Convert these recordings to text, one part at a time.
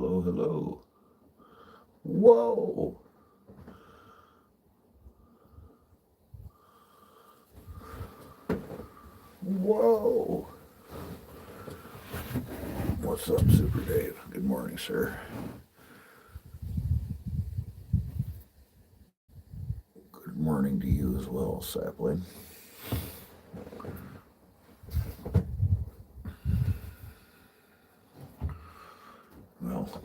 Hello, hello. Whoa! Whoa! What's up, Super Dave? Good morning, sir. Good morning to you as well, Sapling. Well,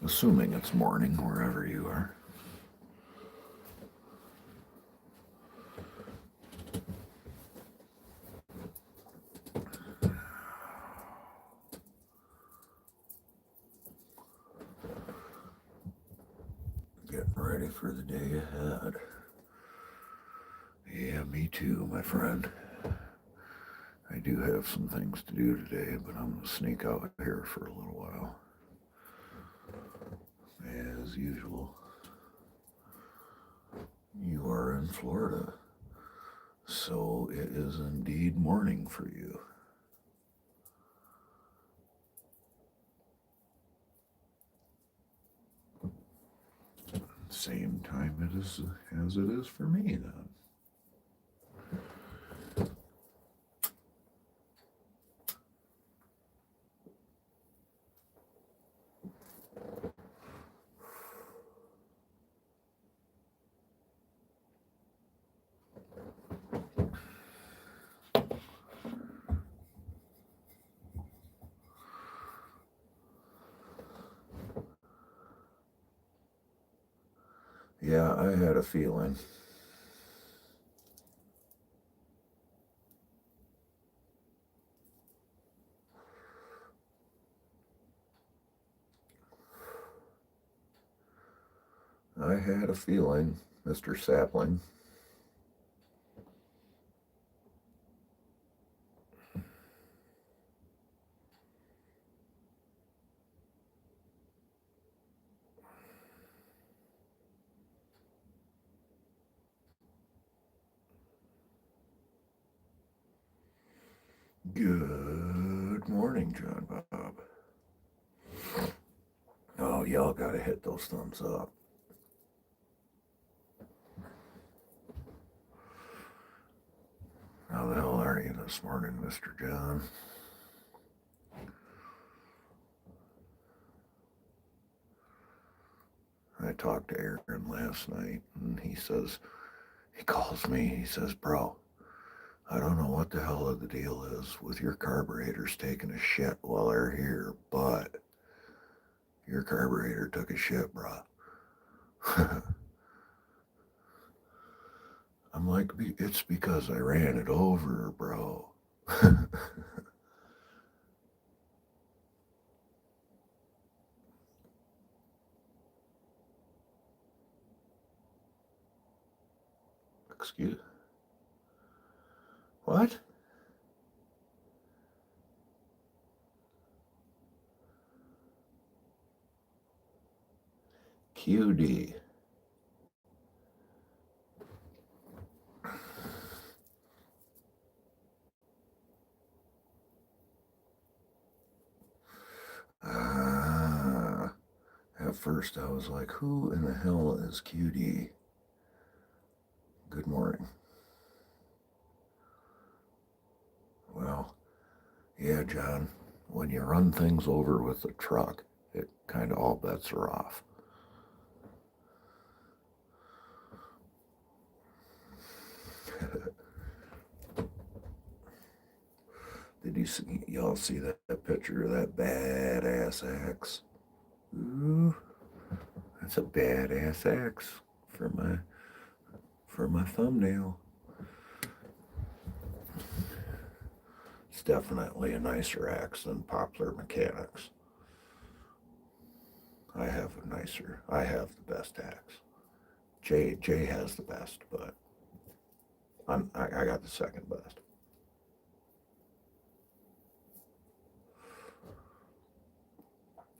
assuming it's morning wherever you are. Getting ready for the day ahead. Yeah, me too, my friend. I do have some things to do today, but I'm going to sneak out here for a little while. As usual, you are in Florida, so it is indeed morning for you. Same time it is as it is for me then. Yeah, I had a feeling. I had a feeling, Mr. Sapling. Good morning, John Bob. Oh, y'all gotta hit those thumbs up. How the hell are you this morning, Mr. John? I talked to Aaron last night, and he calls me, he says, bro, I don't know what the hell the deal is with your carburetors taking a shit while they're here, but your carburetor took a shit, bro. I'm like, it's because I ran it over, bro. Excuse? What? QD. Ah. At first I was like, who in the hell is QD? Good morning. Well, yeah, John, when you run things over with a truck, it kind of all bets are off. Did y'all see that picture of that badass axe? Ooh, that's a badass axe for my thumbnail. It's definitely a nicer axe than Poplar Mechanics. I have the best axe. Jay has the best, but I got the second best.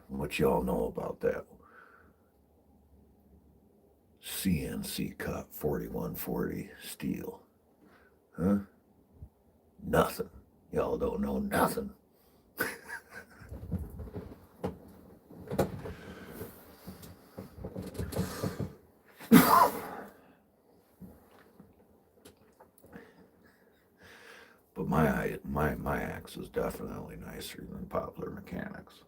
What y'all know about that CNC cut 4140 steel? Huh? Nothing. Y'all don't know nothing. But my axe is definitely nicer than Popular Mechanics.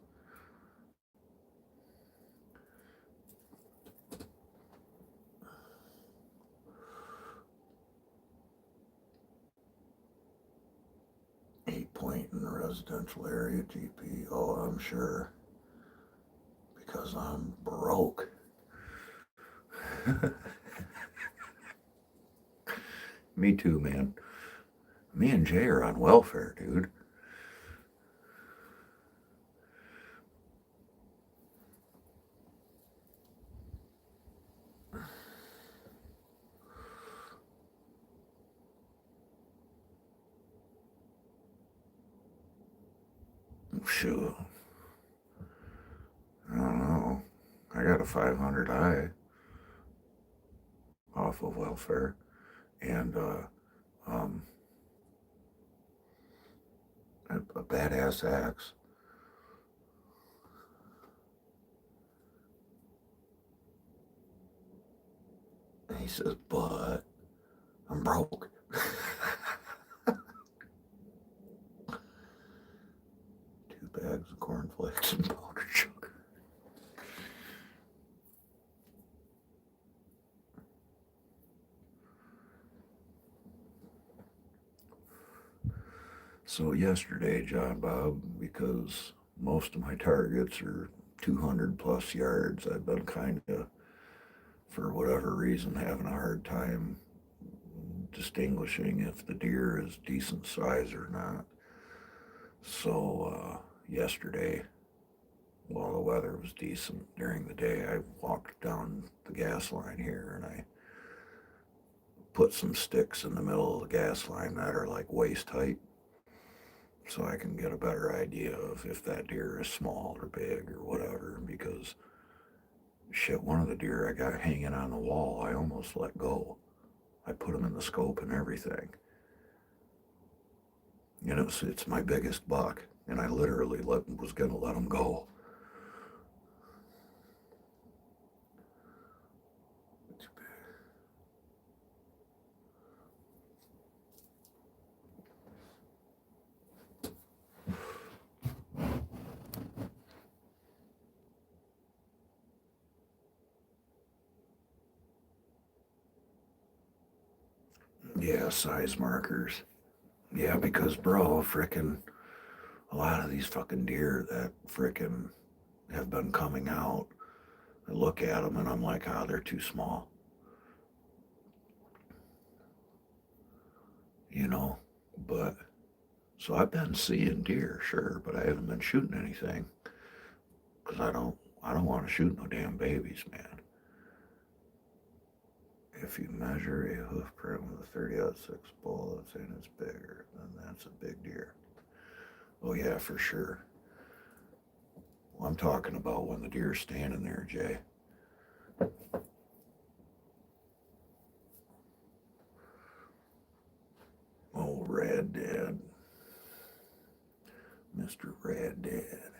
8 point in the residential area, GP. Oh, I'm sure. Because I'm broke. Me too, man. Me and Jay are on welfare, dude. Shoot. I don't know. I got a 500i off of welfare. And um, a badass axe. And he says, but I'm broke. 2 bags of cornflakes and powdered sugar. So yesterday, John Bob, because most of my targets are 200 plus yards, I've been kind of, for whatever reason, having a hard time distinguishing if the deer is decent size or not. So yesterday, while the weather was decent during the day, I walked down the gas line here and I put some sticks in the middle of the gas line that are like waist height so I can get a better idea of if that deer is small or big or whatever. Because shit, one of the deer I got hanging on the wall, I almost let go. I put him in the scope and everything. You know, it's my biggest buck, and I literally was going to let him go. Yeah, size markers. Yeah, because bro, frickin' a lot of these fucking deer that frickin' have been coming out, I look at them and I'm like, ah, oh, they're too small. You know, but so I've been seeing deer, sure, but I haven't been shooting anything because I don't want to shoot no damn babies, man. If you measure a hoof print with a 30-06 bullets and it's bigger, then that's a big deer. Oh yeah, for sure. Well, I'm talking about when the deer's standing there, Jay. Oh, Rad Dad. Mr. Rad Dad.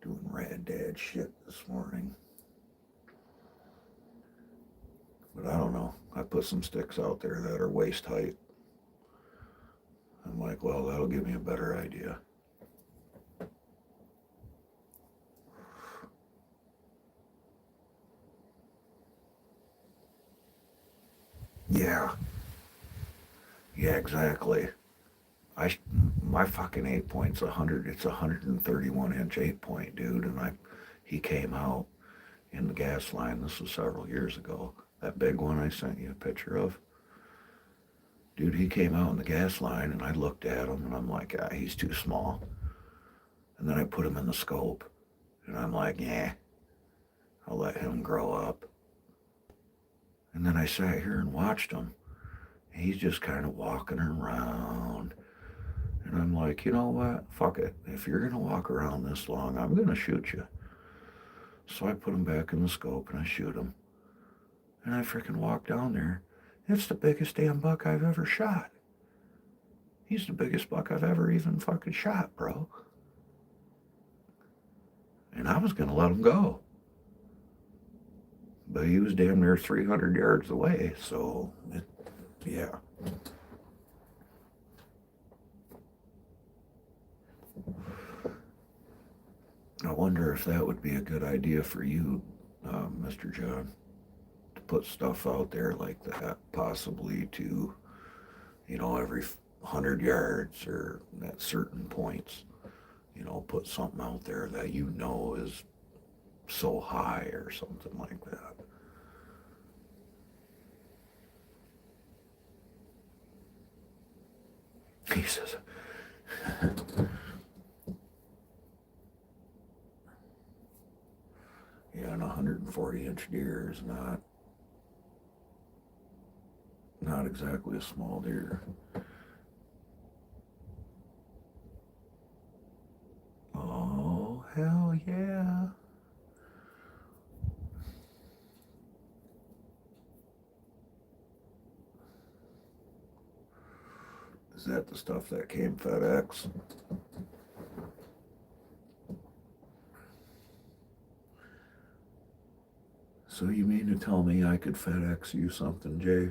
Doing Rad Dad shit this morning. But I don't know. I put some sticks out there that are waist height. I'm like, well, that'll give me a better idea. Yeah. Yeah, exactly. I my fucking 8 point's 100. It's a 131-inch 8 point, dude, and he came out in the gas line. This was several years ago. That big one I sent you a picture of. Dude, he came out in the gas line, and I looked at him, and I'm like, ah, he's too small. And then I put him in the scope, and I'm like, yeah, I'll let him grow up. And then I sat here and watched him. He's just kind of walking around. And I'm like, you know what? Fuck it. If you're going to walk around this long, I'm going to shoot you. So I put him back in the scope and I shoot him. And I freaking walk down there. It's the biggest damn buck I've ever shot. He's the biggest buck I've ever even fucking shot, bro. And I was going to let him go. But he was damn near 300 yards away, so, yeah. I wonder if that would be a good idea for you, Mr. John, to put stuff out there like that, possibly to, every 100 yards or at certain points, put something out there that is so high or something like that. He says, yeah, an 140-inch deer is not exactly a small deer. Oh, hell yeah. Is that the stuff that came FedEx? So you mean to tell me I could FedEx you something, Jay?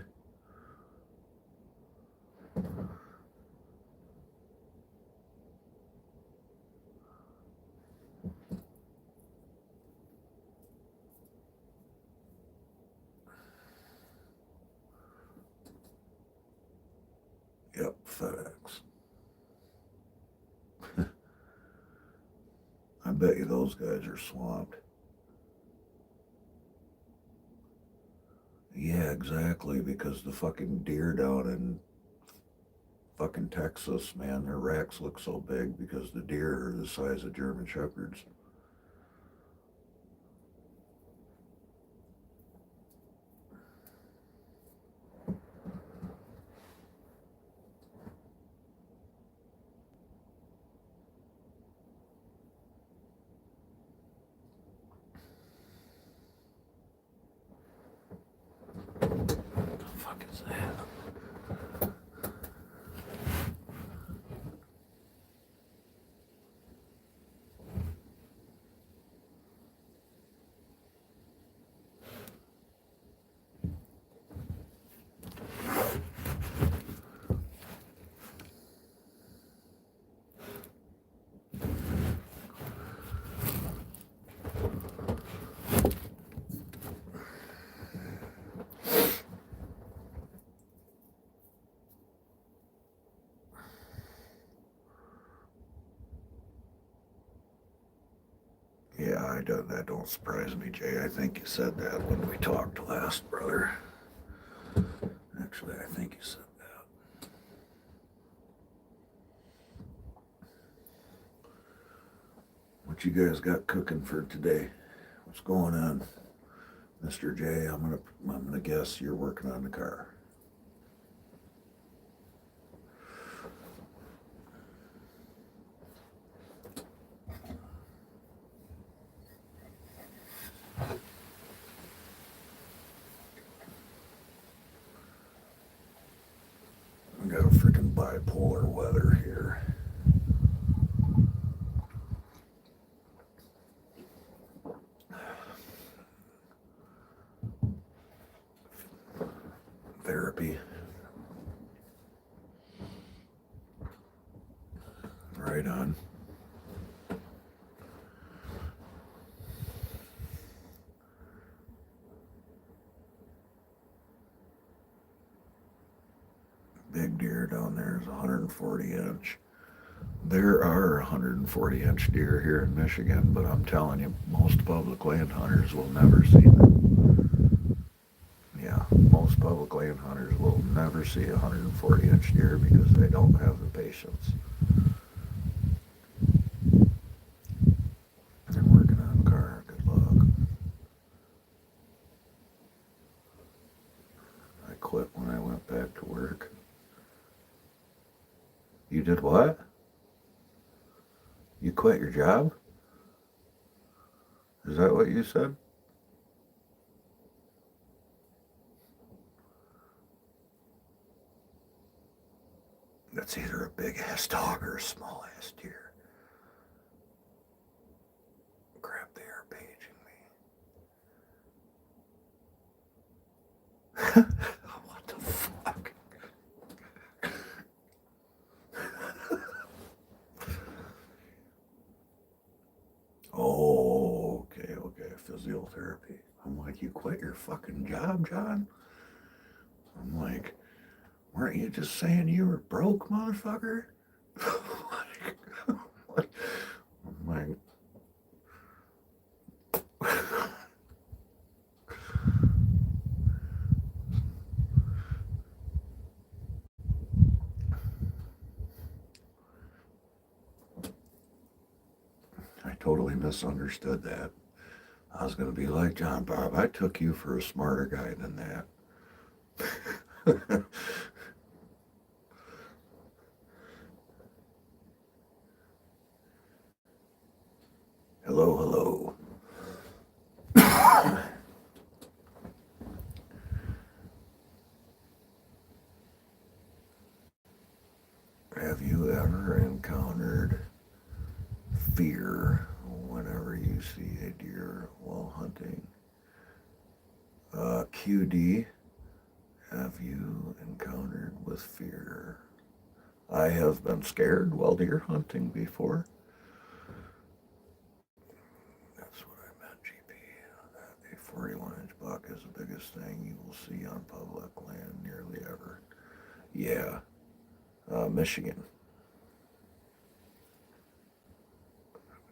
Yep, FedEx. I bet you those guys are swamped. Yeah, exactly, because the fucking deer down in fucking Texas, man, their racks look so big because the deer are the size of German Shepherds. What the fuck is that? Yeah, that don't surprise me, Jay. I think you said that when we talked last, brother. Actually, I think you said that. What you guys got cooking for today? What's going on, Mr. J? I'm gonna guess you're working on the car. We got a freaking bipolar weather here. Therapy. Right on. Big deer down there is 140 inch. There are 140-inch deer here in Michigan, but I'm telling you, most public land hunters will never see them. Yeah, most public land hunters will never see a 140-inch deer because they don't have the patience. They're working on a car. Good luck. I quit when I went back to work. You did what? You quit your job? Is that what you said? That's either a big ass dog or a small ass deer. Crap, they are paging me. What the fuck? Oh, okay. Physiotherapy. I'm like, you quit your fucking job, John? I'm like, weren't you just saying you were broke, motherfucker? like, I'm like, I totally misunderstood that. I was going to be like, John Bob, I took you for a smarter guy than that. Hello. Have you ever encountered fear whenever you see a deer while hunting? QD, have you encountered with fear? I have been scared while deer hunting before. That's what I meant, GP. A 41-inch buck is the biggest thing you will see on public land nearly ever. Yeah, Michigan.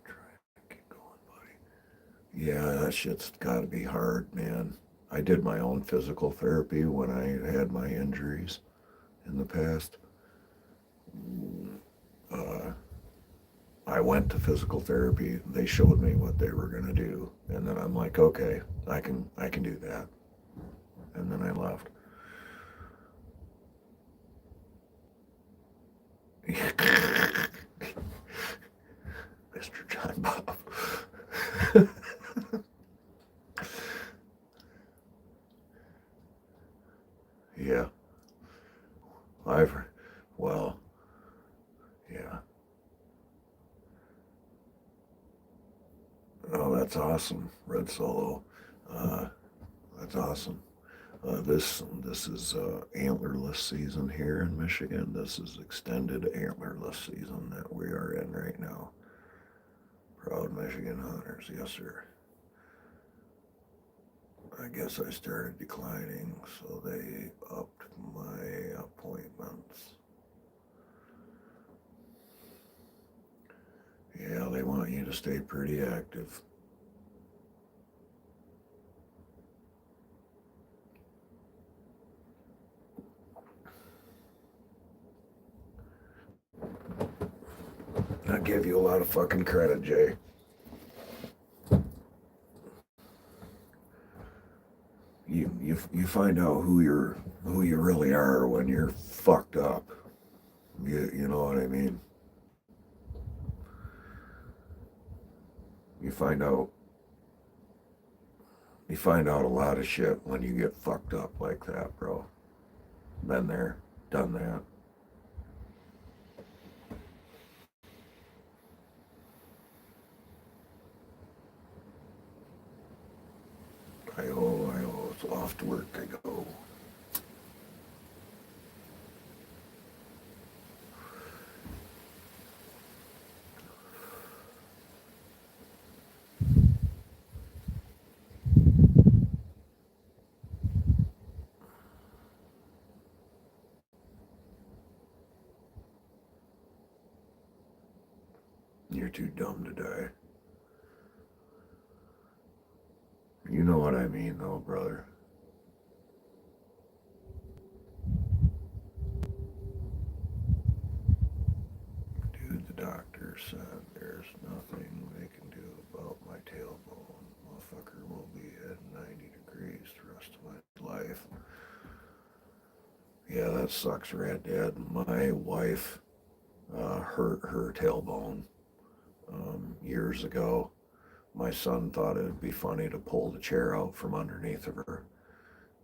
Try and keep going, buddy. Yeah, that shit's got to be hard, man. I did my own physical therapy when I had my injuries in the past. Uh, I went to physical therapy. They showed me what they were going to do, and then I'm like, okay, I can do that. And then I left. Mr. John Bob. Yeah, I've well, yeah. Oh, that's awesome, Red Solo. Uh, that's awesome. This is antlerless season here in Michigan. This is extended antlerless season that we are in right now. Proud Michigan hunters, yes sir. I guess I started declining, so they upped my appointments. Yeah, they want you to stay pretty active. I give you a lot of fucking credit, Jay. You find out who you really are when you're fucked up. You know what I mean? You find out you find out a lot of shit when you get fucked up like that, bro. Been there, done that. I owe. It's off to work I go. You're too dumb to die. You know what I mean, though, brother. Dude, the doctor said there's nothing they can do about my tailbone. Motherfucker will be at 90 degrees the rest of my life. Yeah, that sucks, Red Dad. My wife hurt her tailbone years ago. My son thought it would be funny to pull the chair out from underneath of her.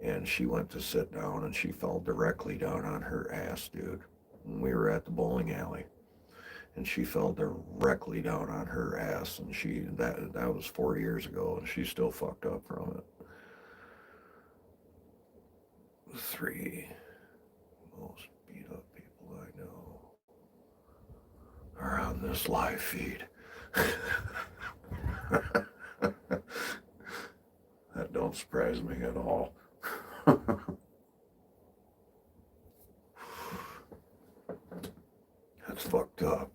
And she went to sit down and she fell directly down on her ass, dude. And we were at the bowling alley. And she fell directly down on her ass. And that was 4 years ago and she's still fucked up from it. The three most beat up people I know are on this live feed. That don't surprise me at all. That's fucked up.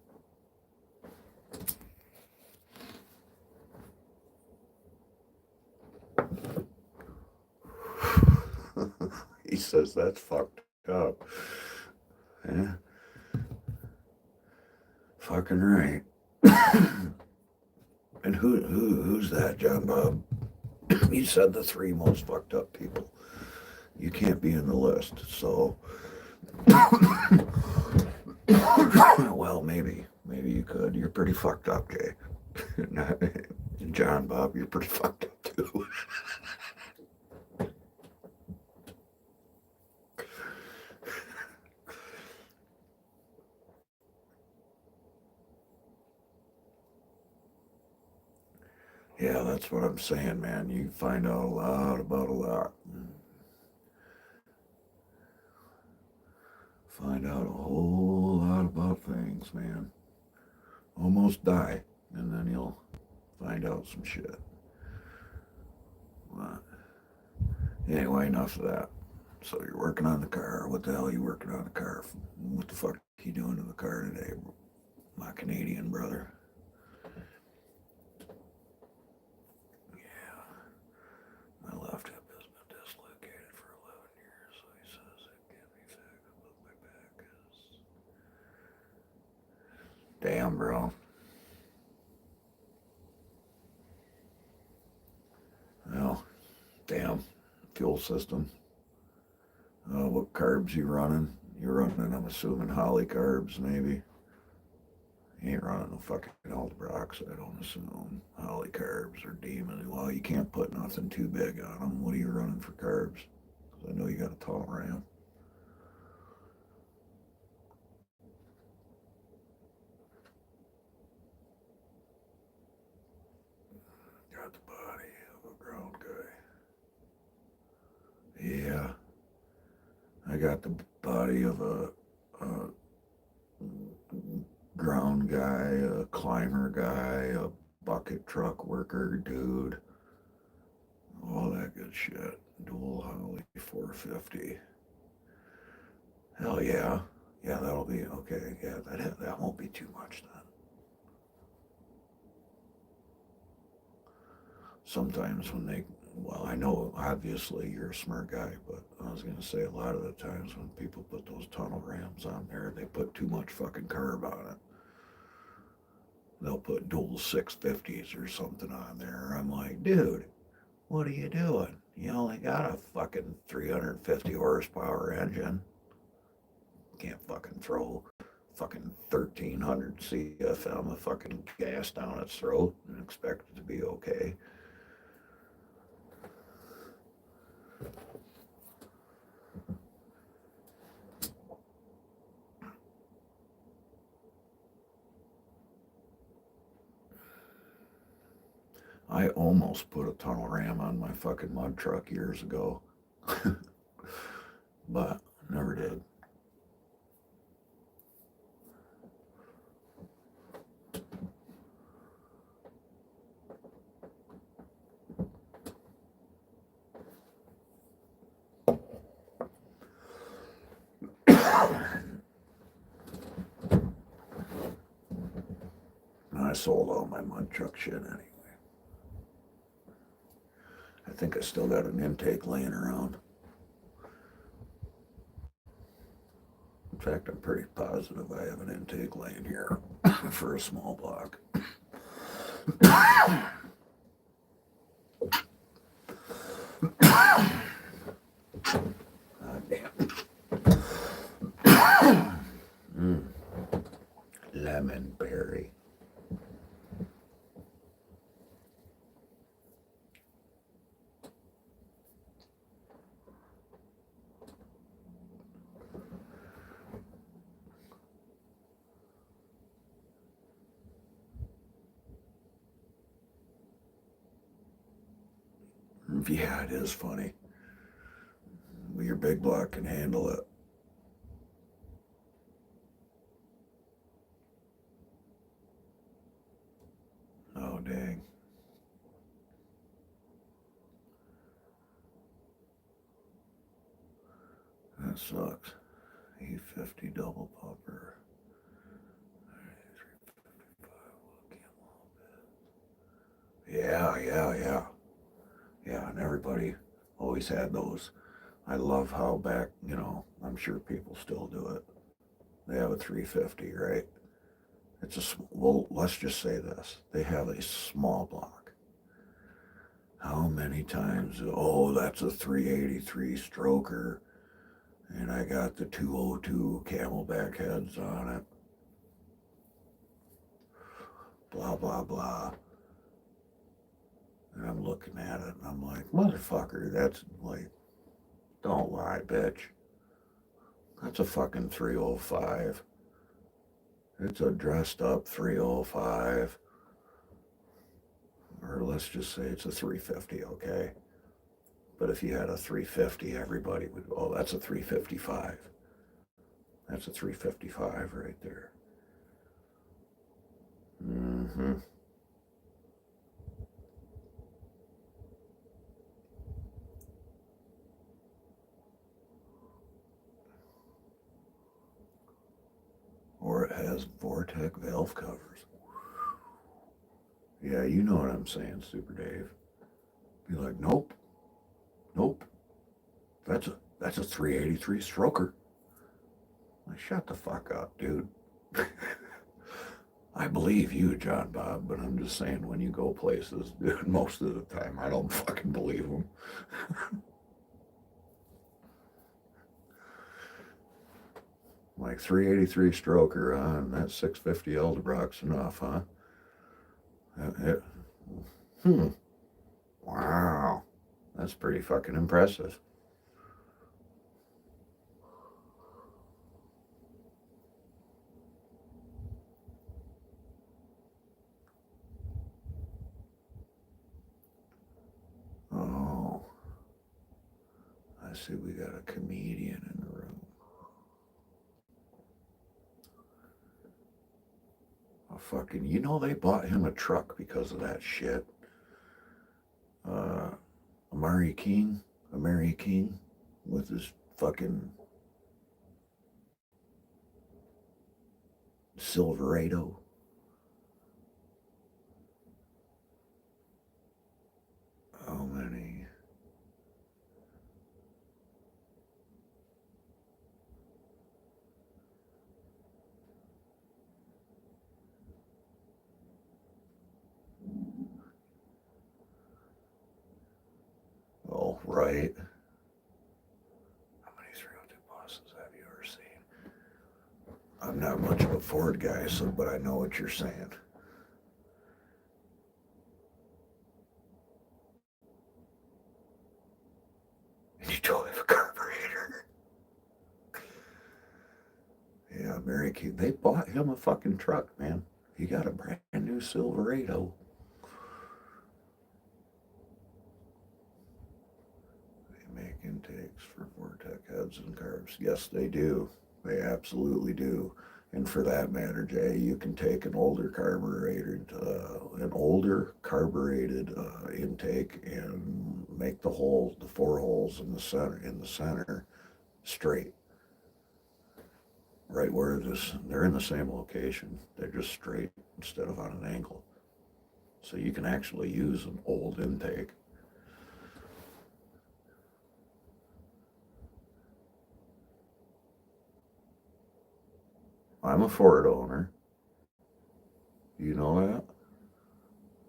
He says that's fucked up. Yeah, fucking right. And who's that, John Bob? You said the three most fucked up people. You can't be in the list, so well, maybe you could. You're pretty fucked up, Jay. John Bob, you're pretty fucked up too. Yeah, that's what I'm saying, man. You find out a lot about a lot. Find out a whole lot about things, man. Almost die, and then you'll find out some shit. But anyway, enough of that. So you're working on the car. What the hell are you working on the car? What the fuck are you doing to the car today, my Canadian brother? Yeah, my left hip has been dislocated for 11 years, so he says it can't be fixed, but my back is... Damn, bro. Well, damn. Fuel system. What carbs you running? You're running, I'm assuming, Holly carbs, maybe. You ain't running no fucking Aldebrax, I don't assume. Holly carbs or Demon. Well, you can't put nothing too big on them. What are you running for carbs? 'Cause I know you got a tall ram. Got the body of a ground guy. Yeah, I got the body of a ground guy, a climber guy, a bucket truck worker dude, all that good shit. Dual Holly 450. Hell yeah. Yeah, that'll be okay. Yeah, that won't be too much then. Sometimes when they, well, I know obviously you're a smart guy, but I was going to say a lot of the times when people put those tunnel rams on there, they put too much fucking carb on it. They'll put dual 650s or something on there. I'm like, dude, what are you doing? You only got a fucking 350 horsepower engine. Can't fucking throw fucking 1300 CFM of fucking gas down its throat and expect it to be okay. I almost put a tunnel ram on my fucking mud truck years ago, but never did. I sold all my mud truck shit anyway. I think I still got an intake laying around. In fact, I'm pretty positive I have an intake laying here for a small block. God damn. Lemon berry. Yeah, it is funny. big block can handle it. Oh, dang. That sucks. 850 double pumper. Yeah. Yeah, and everybody always had those. I love how back, I'm sure people still do it. They have a 350, right? Well, let's just say this. They have a small block. How many times, oh, that's a 383 stroker, and I got the 202 Camelback heads on it. Blah, blah, blah. And I'm looking at it, and I'm like, motherfucker, that's like, don't lie, bitch. That's a fucking 305. It's a dressed up 305. Or let's just say it's a 350, okay? But if you had a 350, everybody would, oh, that's a 355. That's a 355 right there. Mm-hmm. Or it has Vortec valve covers. Yeah, you know what I'm saying, Super Dave. Be like, nope. That's a 383 stroker. Like, shut the fuck up, dude. I believe you, John Bob, but I'm just saying when you go places, dude, most of the time I don't fucking believe them. Like 383 stroker, huh? And that 650 Eldebrock's enough, huh? It, hmm. Wow. That's pretty fucking impressive. Oh, I see we got a comedian in the room. A fucking, they bought him a truck because of that shit. Uh, Amari King, with his fucking Silverado. How many? Oh, right. How many 302 bosses have you ever seen? I'm not much of a Ford guy, but I know what you're saying. And you don't have a carburetor. Yeah, Mary Kay, they bought him a fucking truck, man. He got a brand new Silverado. They make intakes for Vortec heads and carbs. Yes, they do. They absolutely do. And for that matter, Jay, you can take an older carbureted intake and make the 4 holes in the center straight. Right where they're in the same location. They're just straight instead of on an angle. So you can actually use an old intake. I'm a Ford owner. You know that?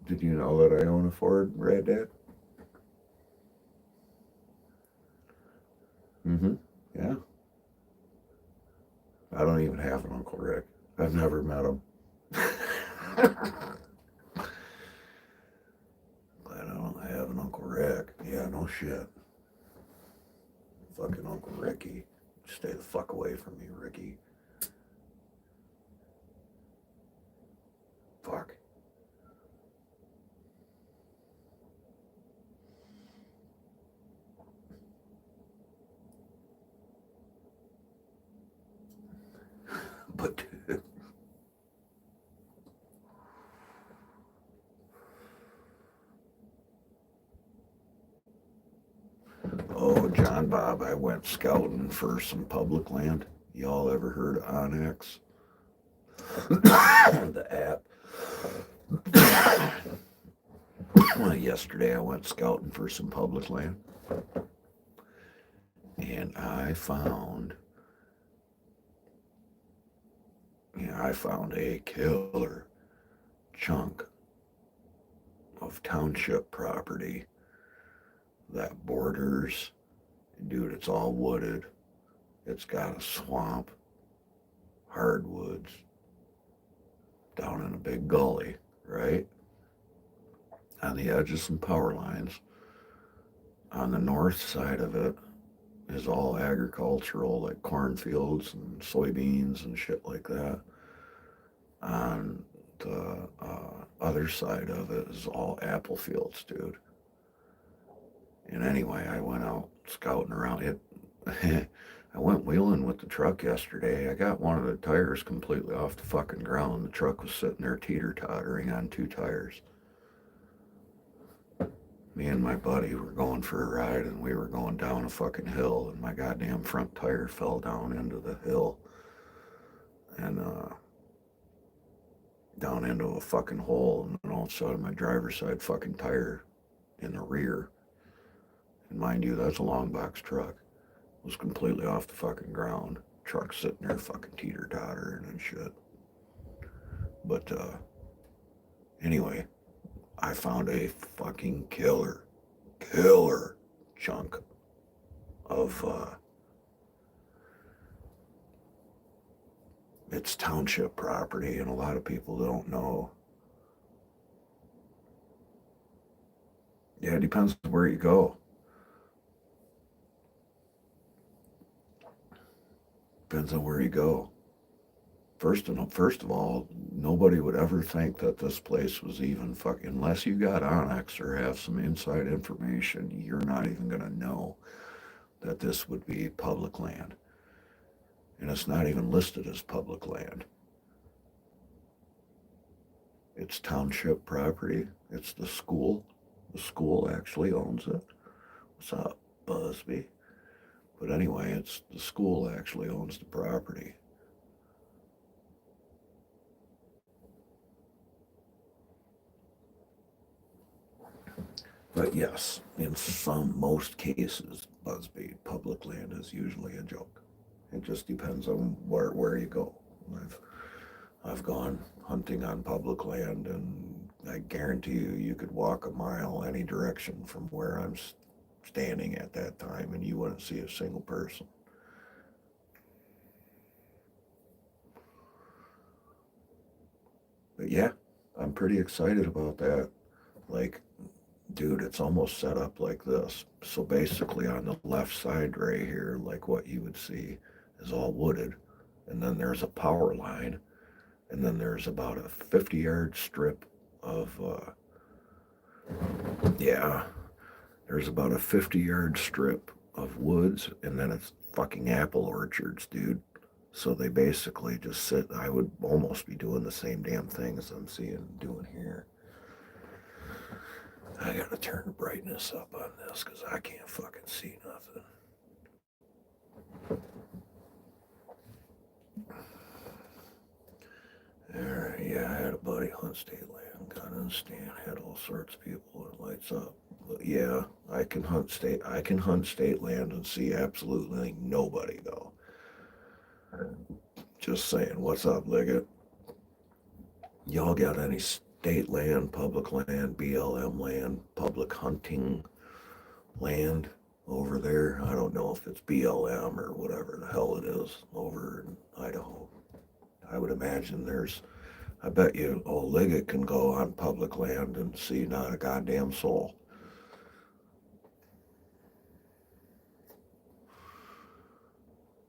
Did you know that I own a Ford, Red Dad? Mm-hmm. Yeah. I don't even have an Uncle Rick. I've never met him. Glad I don't have an Uncle Rick. Yeah, no shit. Fucking Uncle Ricky. Stay the fuck away from me, Ricky. Fuck. Bob, I went scouting for some public land. Y'all ever heard of Onyx? The app. Well, yesterday I went scouting for some public land. And I found a killer chunk of township property that borders, dude, it's all wooded. It's got a swamp, hardwoods, down in a big gully, right? On the edge of some power lines. On the north side of it is all agricultural, like cornfields and soybeans and shit like that. On the other side of it is all apple fields, dude. And anyway, I went out scouting around it. I went wheeling with the truck yesterday. I got one of the tires completely off the fucking ground. The truck was sitting there teeter-tottering on two tires. Me and my buddy were going for a ride, and we were going down a fucking hill, and my goddamn front tire fell down into the hill and down into a fucking hole, and then all of a sudden my driver's side fucking tire in the rear, and mind you, that's a long box truck, was completely off the fucking ground. Truck sitting there fucking teeter-tottering and shit. But anyway, I found a fucking killer chunk of it's township property, and a lot of people don't know. Yeah, it depends on where you go. Depends on where you go. First of all, nobody would ever think that this place was even fucking, unless you got Onyx or have some inside information, you're not even going to know that this would be public land. And it's not even listed as public land. It's township property. It's the school. The school actually owns it. What's up, Busby? But anyway, it's the school actually owns the property. But yes, in most cases, Busby, public land is usually a joke. It just depends on where you go. I've gone hunting on public land, and I guarantee you could walk a mile any direction from where I'm standing at that time, and you wouldn't see a single person. But yeah, I'm pretty excited about that. Like, dude, it's almost set up like this. So basically on the left side right here, like what you would see is all wooded. And then there's a power line. And then there's about a 50-yard strip of, there's about a 50-yard strip of woods. And then it's fucking apple orchards, dude. So they basically just sit, I would almost be doing the same damn thing as I'm doing here. I gotta turn the brightness up on this because I can't fucking see nothing. Alright, yeah, I had a buddy hunt state land, got in the stand, had all sorts of people, it lights up. But yeah, I can hunt state land and see absolutely nobody though. Just saying, what's up, Liggett? Y'all got any state land, public land, BLM land, public hunting land over there? I don't know if it's BLM or whatever the hell it is over in Idaho. I would imagine I bet you old Liggett can go on public land and see not a goddamn soul.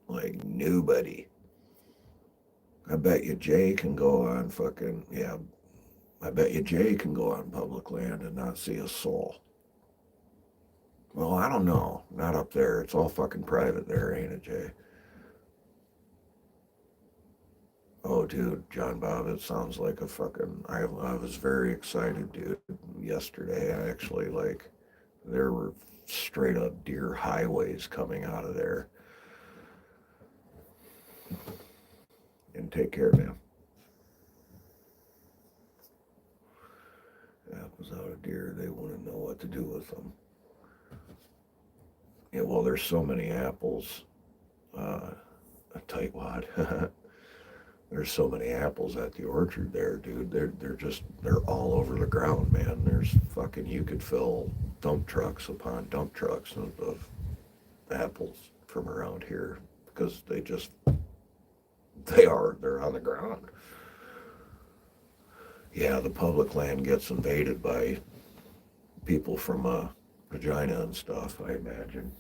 Like nobody. I bet you Jay can go on I bet you Jay can go on public land and not see a soul. Well, I don't know. Not up there. It's all fucking private there, ain't it, Jay? Oh, dude, John Bob, it sounds like a fucking... I was very excited, dude. Yesterday, I actually, there were straight up deer highways coming out of there. And take care, man. Apples out of deer, they wouldn't know what to do with them. Yeah, well, there's so many apples. A tightwad. There's so many apples at the orchard there, dude. They're all over the ground, man. There's fucking you could fill dump trucks upon dump trucks of apples from around here because they're on the ground. Yeah, the public land gets invaded by people from Regina and stuff, I imagine.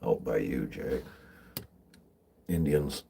Out by you, Jay. Indians.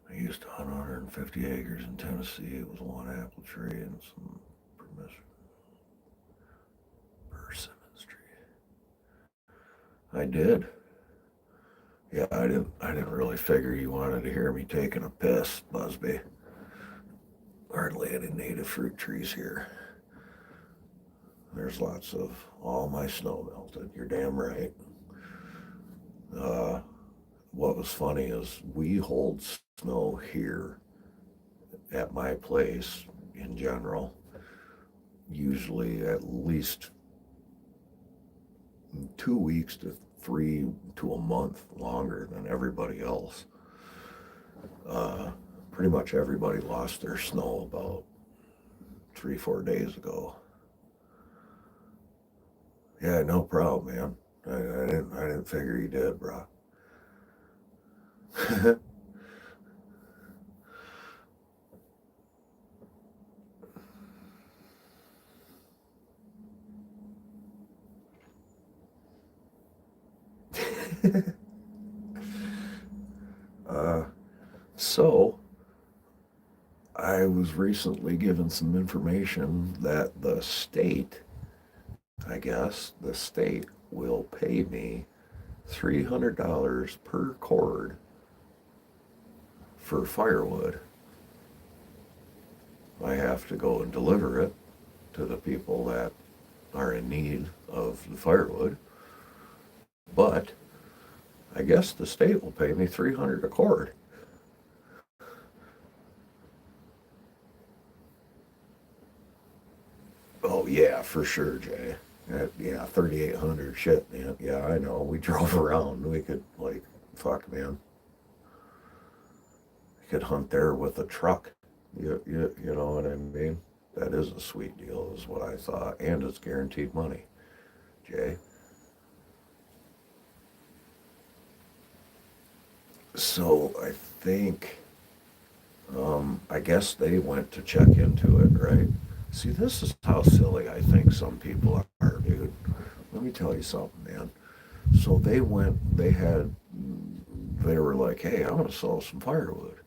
I used to hunt 150 acres in Tennessee. It was one apple tree and some persimmons tree. I did. Yeah, I didn't really figure you wanted to hear me taking a piss, Busby. Hardly any native fruit trees here. There's lots of all my snow melted. You're damn right. Uh, what was funny is we hold snow here at my place in general, usually at least 2 weeks to 3 to a month longer than everybody else. Uh, Pretty much everybody lost their snow about 3, 4 days ago. Yeah, no problem, man. I didn't figure you did, bro. uh, so I was recently given some information that the state, I guess, the state will pay me $300 per cord for firewood. I have to go and deliver it to the people that are in need of the firewood. But I guess the state will pay me 300 a cord. Oh yeah, for sure, Jay. Yeah, 3,800. Shit, man. Yeah, I know. We drove around. We could like, fuck, man. We could hunt there with a truck. You know what I mean? That is a sweet deal, is what I thought, and it's guaranteed money, Jay. So I think, I guess they went to check into it, right? See, this is how silly I think some people are, dude. Let me tell you something, man. So they were like, hey, I want to sell some firewood,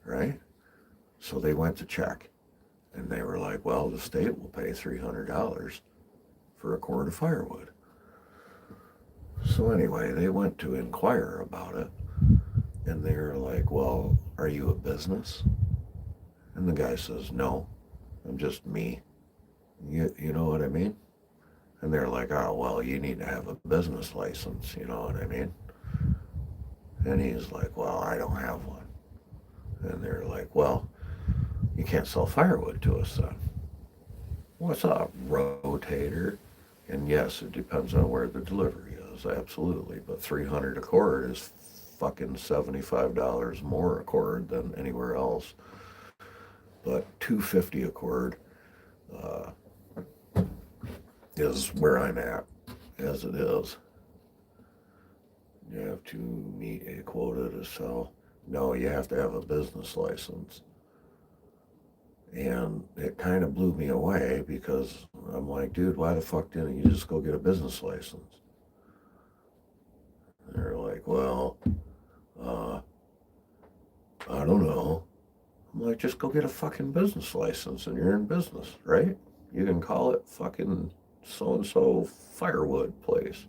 right? So they went to check, and they were like, well, the state will pay $300 for a cord of firewood. So anyway, they went to inquire about it, and they were like, well, are you a business? And the guy says, no, I'm just me. You know what I mean? And they're like, oh, well, you need to have a business license, you know what I mean? And he's like, well, I don't have one. And they're like, well, you can't sell firewood to us then. What's a rotator? And yes, it depends on where the delivery is, absolutely. But 300 a cord is fucking $75 more a cord than anywhere else. But $250 a cord uh, is where I'm at, as it is. You have to meet a quota to sell. No, you have to have a business license. And it kind of blew me away because I'm like, dude, why the fuck didn't you just go get a business license? And they're like, well, I don't know. I'm like, just go get a fucking business license and you're in business, right? You can call it fucking so-and-so firewood place.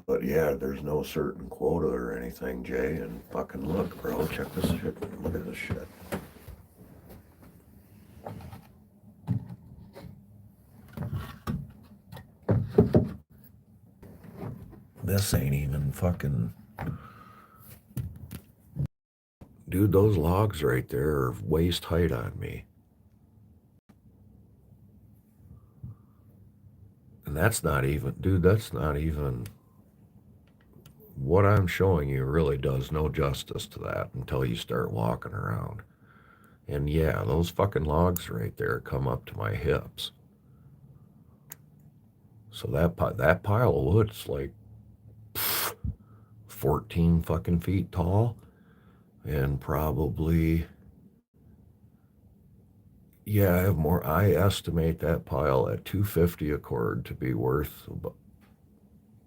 But yeah, there's no certain quota or anything, Jay. And fucking look, bro, check this shit. Look at this shit. This ain't even fucking... Dude, those logs right there are waist height on me. And that's not even... Dude, that's not even... What I'm showing you really does no justice to that until you start walking around. And yeah, those fucking logs right there come up to my hips. So that pile of wood's like 14 fucking feet tall, and probably, yeah, I have more. I estimate that pile at $250 a cord to be worth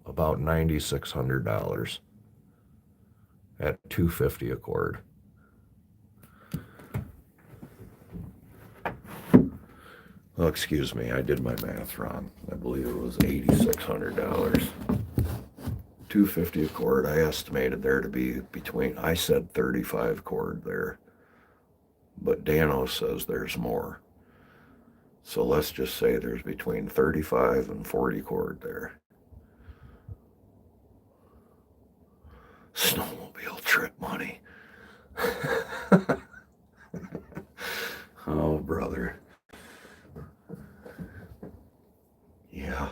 about $9,600 at $250 a cord. Well, excuse me, I did my math wrong. I believe it was $8,600. $250 a cord. I estimated there to be between, I said 35 cord there, but Dano says there's more. So let's just say there's between 35 and 40 cord there. Snowmobile trip money. Oh, brother. Yeah.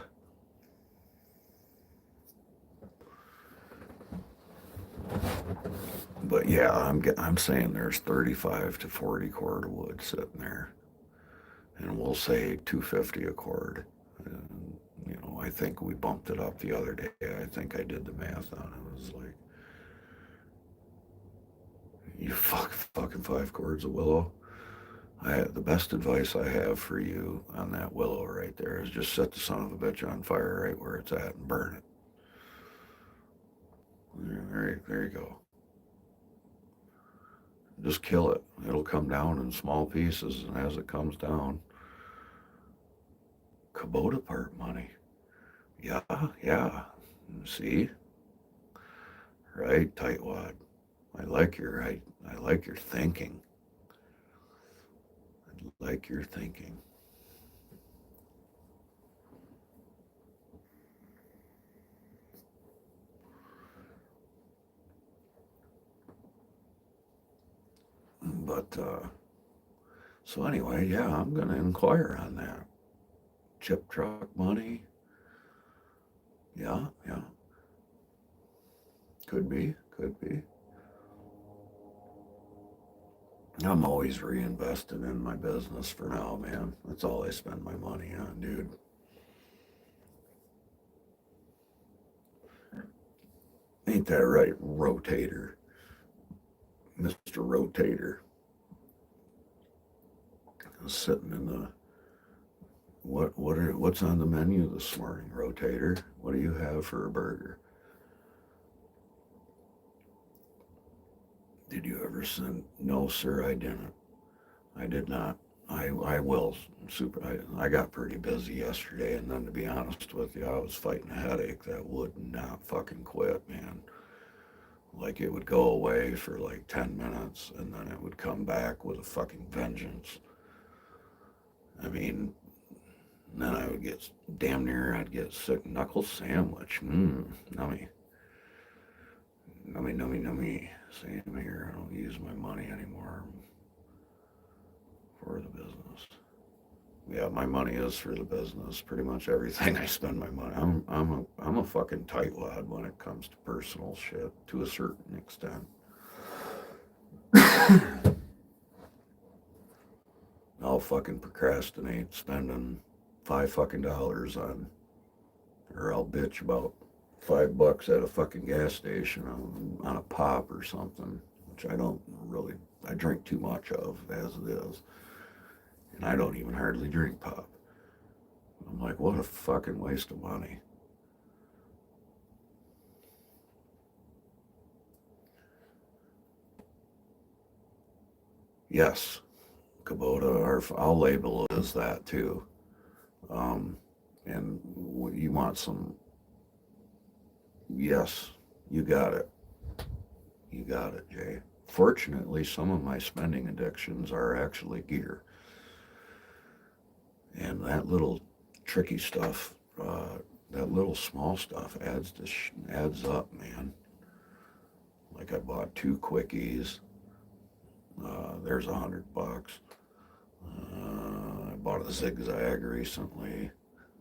But yeah, I'm saying there's 35 to 40 cord of wood sitting there. And we'll say 250 a cord. And, I think we bumped it up the other day. I think I did the math on it. It was like, you fucking 5 cords of willow. The best advice I have for you on that willow right there is just set the son of a bitch on fire right where it's at and burn it. There you go. Just kill it. It'll come down in small pieces, and as it comes down, Kubota part money. Yeah. See? Right, tightwad. I like your thinking. I like your thinking. But so anyway, yeah, I'm gonna inquire on that. Chip truck money. Yeah. Could be. I'm always reinvesting in my business for now, man. That's all I spend my money on, dude. Ain't that right, Rotator? Mr. Rotator. I was sitting in the what's on the menu this morning, Rotator? What do you have for a burger? Did you ever send? No, sir, I didn't. I did not. I will. I got pretty busy yesterday, and then to be honest with you, I was fighting a headache that would not fucking quit, man. Like it would go away for like 10 minutes, and then it would come back with a fucking vengeance. I mean, then I would get damn near, I'd get sick. Knuckle sandwich. Nummy. Nummy. Same here. I don't use my money anymore for the business. Yeah, my money is for the business. Pretty much everything I spend my money. I'm a fucking tightwad when it comes to personal shit to a certain extent. I'll fucking procrastinate spending $5 on, or I'll bitch about $5 at a fucking gas station on a pop or something, which I don't really. I drink too much of as it is, and I don't even hardly drink pop. I'm like, what a fucking waste of money. Yes, Kubota, or I'll label it as that too. Um, and you want some, yes, you got it. You got it, Jay. Fortunately, some of my spending addictions are actually gear. And that little tricky stuff, that little small stuff adds up, man. Like I bought two quickies. There's $100. I bought a zigzag recently.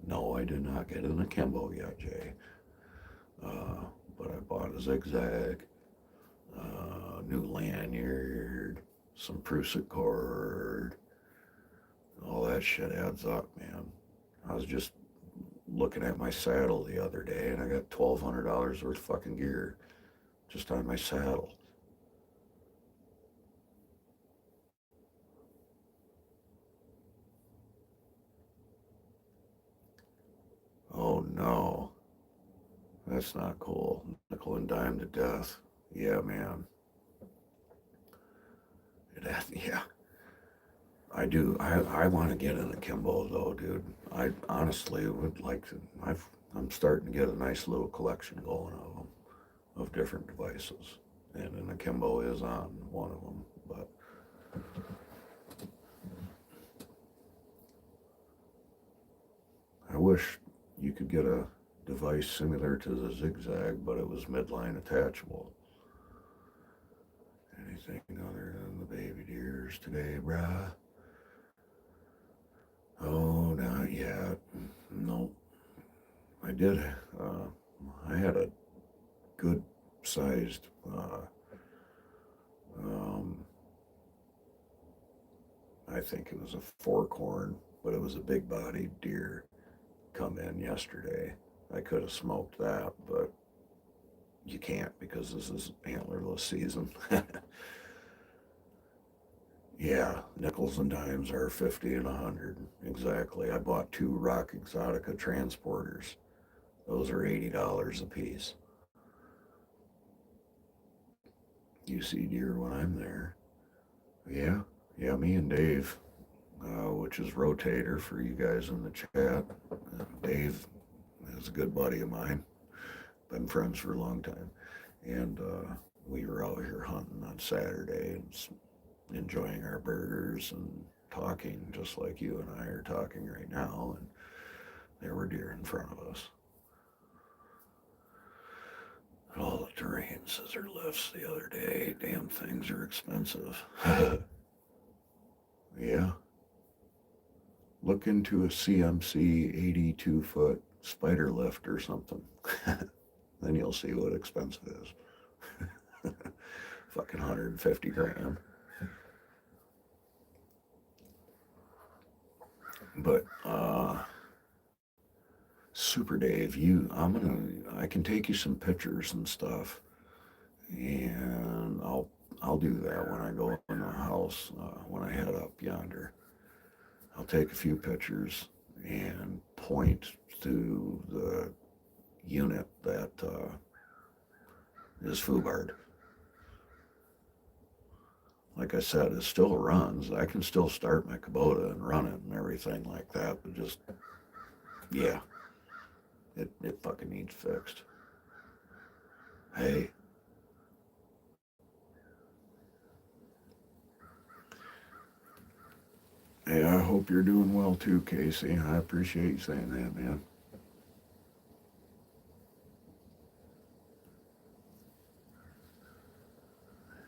No, I did not get an akimbo yet, Jay. But I bought a zigzag, new lanyard, some Prusa cord. All that shit adds up, man. I was just looking at my saddle the other day and I got $1,200 worth of fucking gear just on my saddle. Oh no, that's not cool. Nickel and dime to death. Yeah, man. Yeah, I do. I want to get an akimbo though, dude. I honestly would like to. I'm starting to get a nice little collection going of them, of different devices, and an akimbo is on one of them. But I wish you could get a device similar to the zigzag, but it was midline attachable. Anything other than the baby deers today, brah? Oh, not yet. No, I did. I had a good sized, um, I think it was a fork horn, but it was a big bodied deer come in yesterday. I could have smoked that, but you can't because this is antlerless season. Yeah, nickels and dimes are 50 and 100. Exactly. I bought two Rock Exotica transporters. Those are $80 a piece. You see deer when I'm there. Yeah, yeah, me and Dave, which is Rotator for you guys in the chat. Dave is a good buddy of mine. Been friends for a long time. And we were out here hunting on Saturday and enjoying our burgers and talking just like you and I are talking right now. And there were deer in front of us. All the terrain scissor lifts the other day. Damn things are expensive. Yeah. Look into a CMC 82-foot spider lift or something. Then you'll see what expensive is. Fucking 150 grand. But Super Dave, I can take you some pictures and stuff, and I'll do that when I go in the house when I head up yonder. I'll take a few pictures and point to the unit that is Fubard. Like I said, it still runs. I can still start my Kubota and run it and everything like that, but just, yeah, it fucking needs fixed. Hey, hey, I hope you're doing well too, Casey. I appreciate you saying that, man.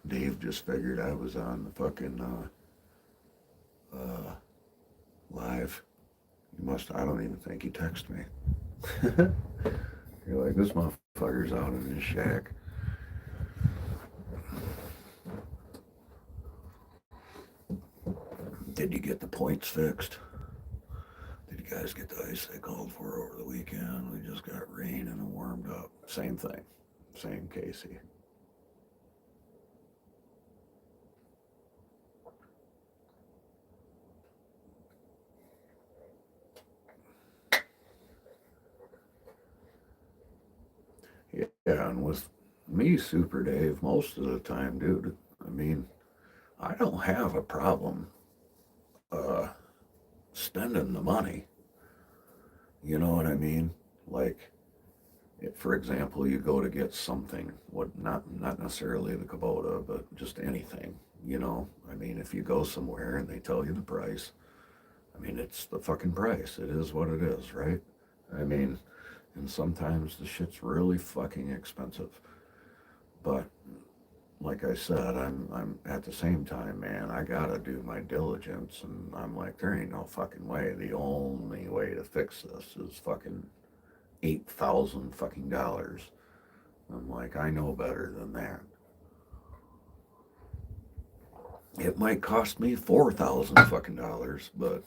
Dave just figured I was on the fucking live. I don't even think he texted me. You're like, this motherfucker's out in his shack. Did you get the points fixed? Did you guys get the ice they called for over the weekend? We just got rain and it warmed up. Same thing. Same Casey. Yeah, and with me, Super Dave, most of the time, dude, I mean, I don't have a problem uh, spending the money. You know what I mean? Like, for example, you go to get something, what not necessarily the Kubota, but just anything. You know, I mean, if you go somewhere and they tell you the price, I mean, it's the fucking price. It is what it is, right? I mean, and sometimes the shit's really fucking expensive. But like I said, I'm at the same time, man, I gotta do my diligence, and I'm like, there ain't no fucking way. The only way to fix this is fucking 8,000 fucking dollars. I'm like, I know better than that. It might cost me 4,000 fucking dollars, but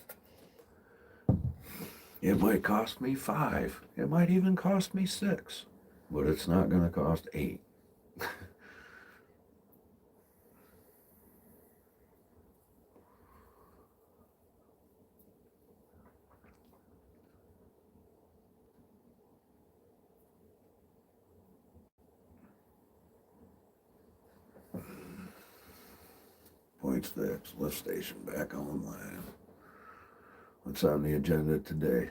it might cost me five. It might even cost me six, but it's not gonna cost eight. Points fixed. Lift station back online. What's on the agenda today?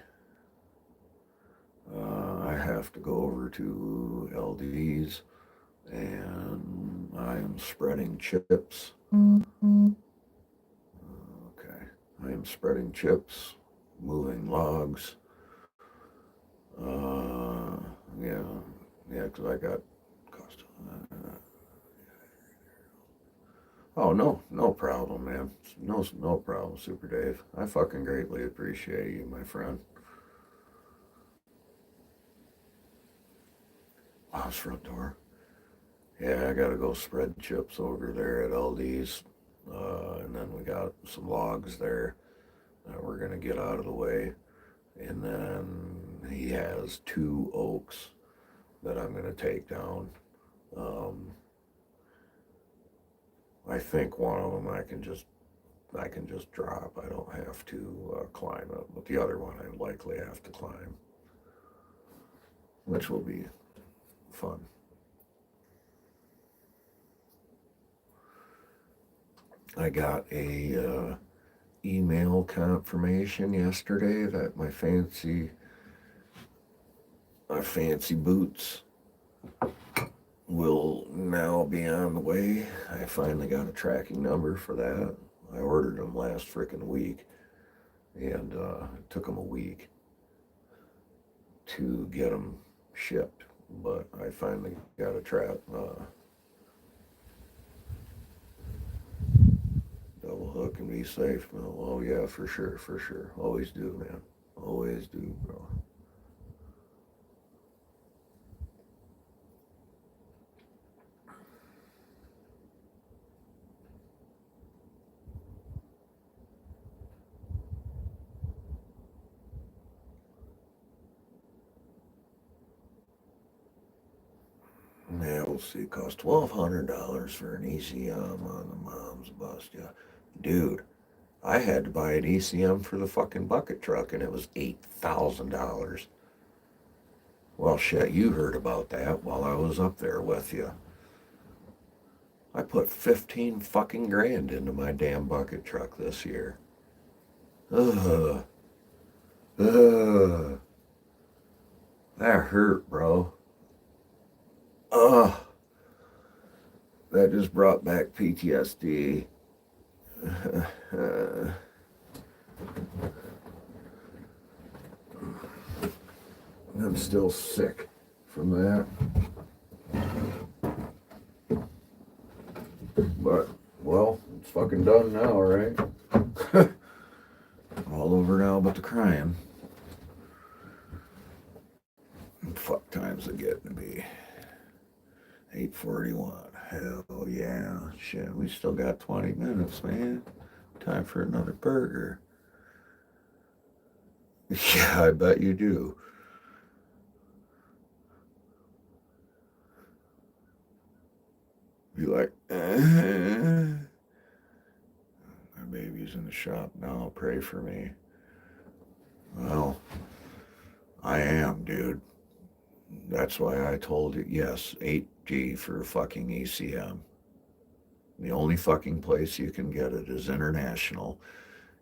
I have to go over to LD's and I am spreading chips. Okay. I am spreading chips, moving logs. Uh, yeah, yeah, because I got cost. Oh no, no problem, man. No problem, Super Dave. I fucking greatly appreciate you, my friend. House front door. Yeah, I gotta go spread chips over there at Aldi's, and then we got some logs there that we're gonna get out of the way, and then he has two oaks that I'm gonna take down. Um, I think one of them I can just drop. I don't have to climb it, but the other one I likely have to climb, which will be fun. I got a email confirmation yesterday that my fancy boots will now be on the way. I finally got a tracking number for that. I ordered them last frickin' week, and it took them a week to get them shipped. But I finally got a double hook and be safe. Oh yeah, for sure, for sure. Always do, man. Always do, bro. Yeah, we'll see. It cost $1,200 for an ECM on the mom's bus. Yeah, dude, I had to buy an ECM for the fucking bucket truck, and it was $8,000. Well, shit, you heard about that while I was up there with you. I put 15 fucking grand into my damn bucket truck this year. Ugh, ugh, that hurt, bro. Ugh, that just brought back PTSD. I'm still sick from that. But, well, it's fucking done now, right? All over now but the crying. time's it getting to be? 8:41. Hell yeah. Shit, we still got 20 minutes, man. Time for another burger. Yeah, I bet you do. Be like, my baby's in the shop now. Pray for me. Well, I am, dude. That's why I told you, yes, 8G for fucking ECM. The only fucking place you can get it is international.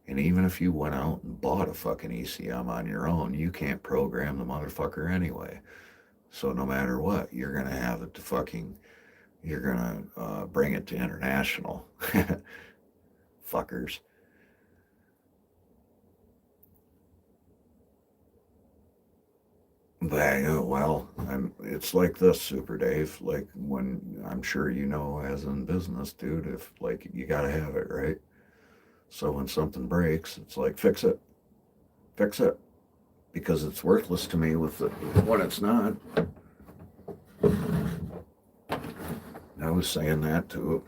And even if you went out and bought a fucking ECM on your own, you can't program the motherfucker anyway. So no matter what, you're going to have it to fucking, you're going to bring it to international. Fuckers. Well, it's like this, Super Dave. Like when I'm sure you know, as in business, dude, if like you got to have it, right? So when something breaks, it's like fix it, because it's worthless to me with the, when it's not. I was saying that to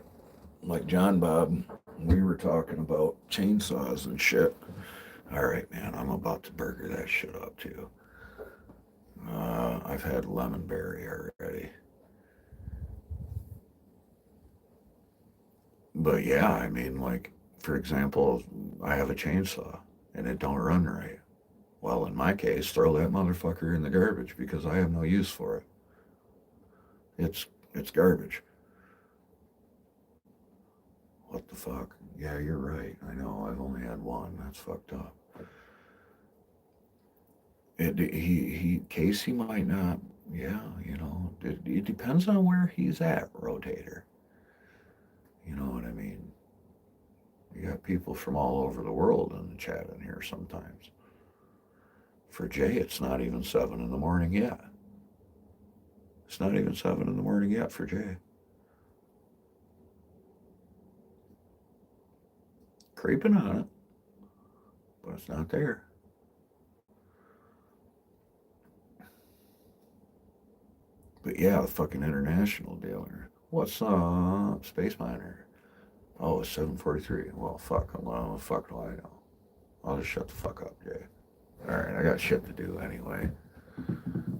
like John Bob. We were talking about chainsaws and shit. All right, man, I'm about to burger that shit up too. I've had lemon berry already. But yeah, I mean, like, for example, I have a chainsaw and it don't run right. Well, in my case, throw that motherfucker in the garbage because I have no use for it. It's garbage. What the fuck? Yeah, you're right. I know. I've only had one. That's fucked up. Casey might not. Yeah, it depends on where he's at, rotator. You know what I mean? You got people from all over the world in the chat in here sometimes. For Jay, it's not even 7 in the morning yet. It's not even 7 in the morning yet for Jay. Creeping on it, but it's not there. But yeah, the fucking international dealer. What's up, Space Miner? Oh, it's 7:43. Well, fuck. Well, fuck do I know? I'll just shut the fuck up, Jay. All right, I got shit to do anyway.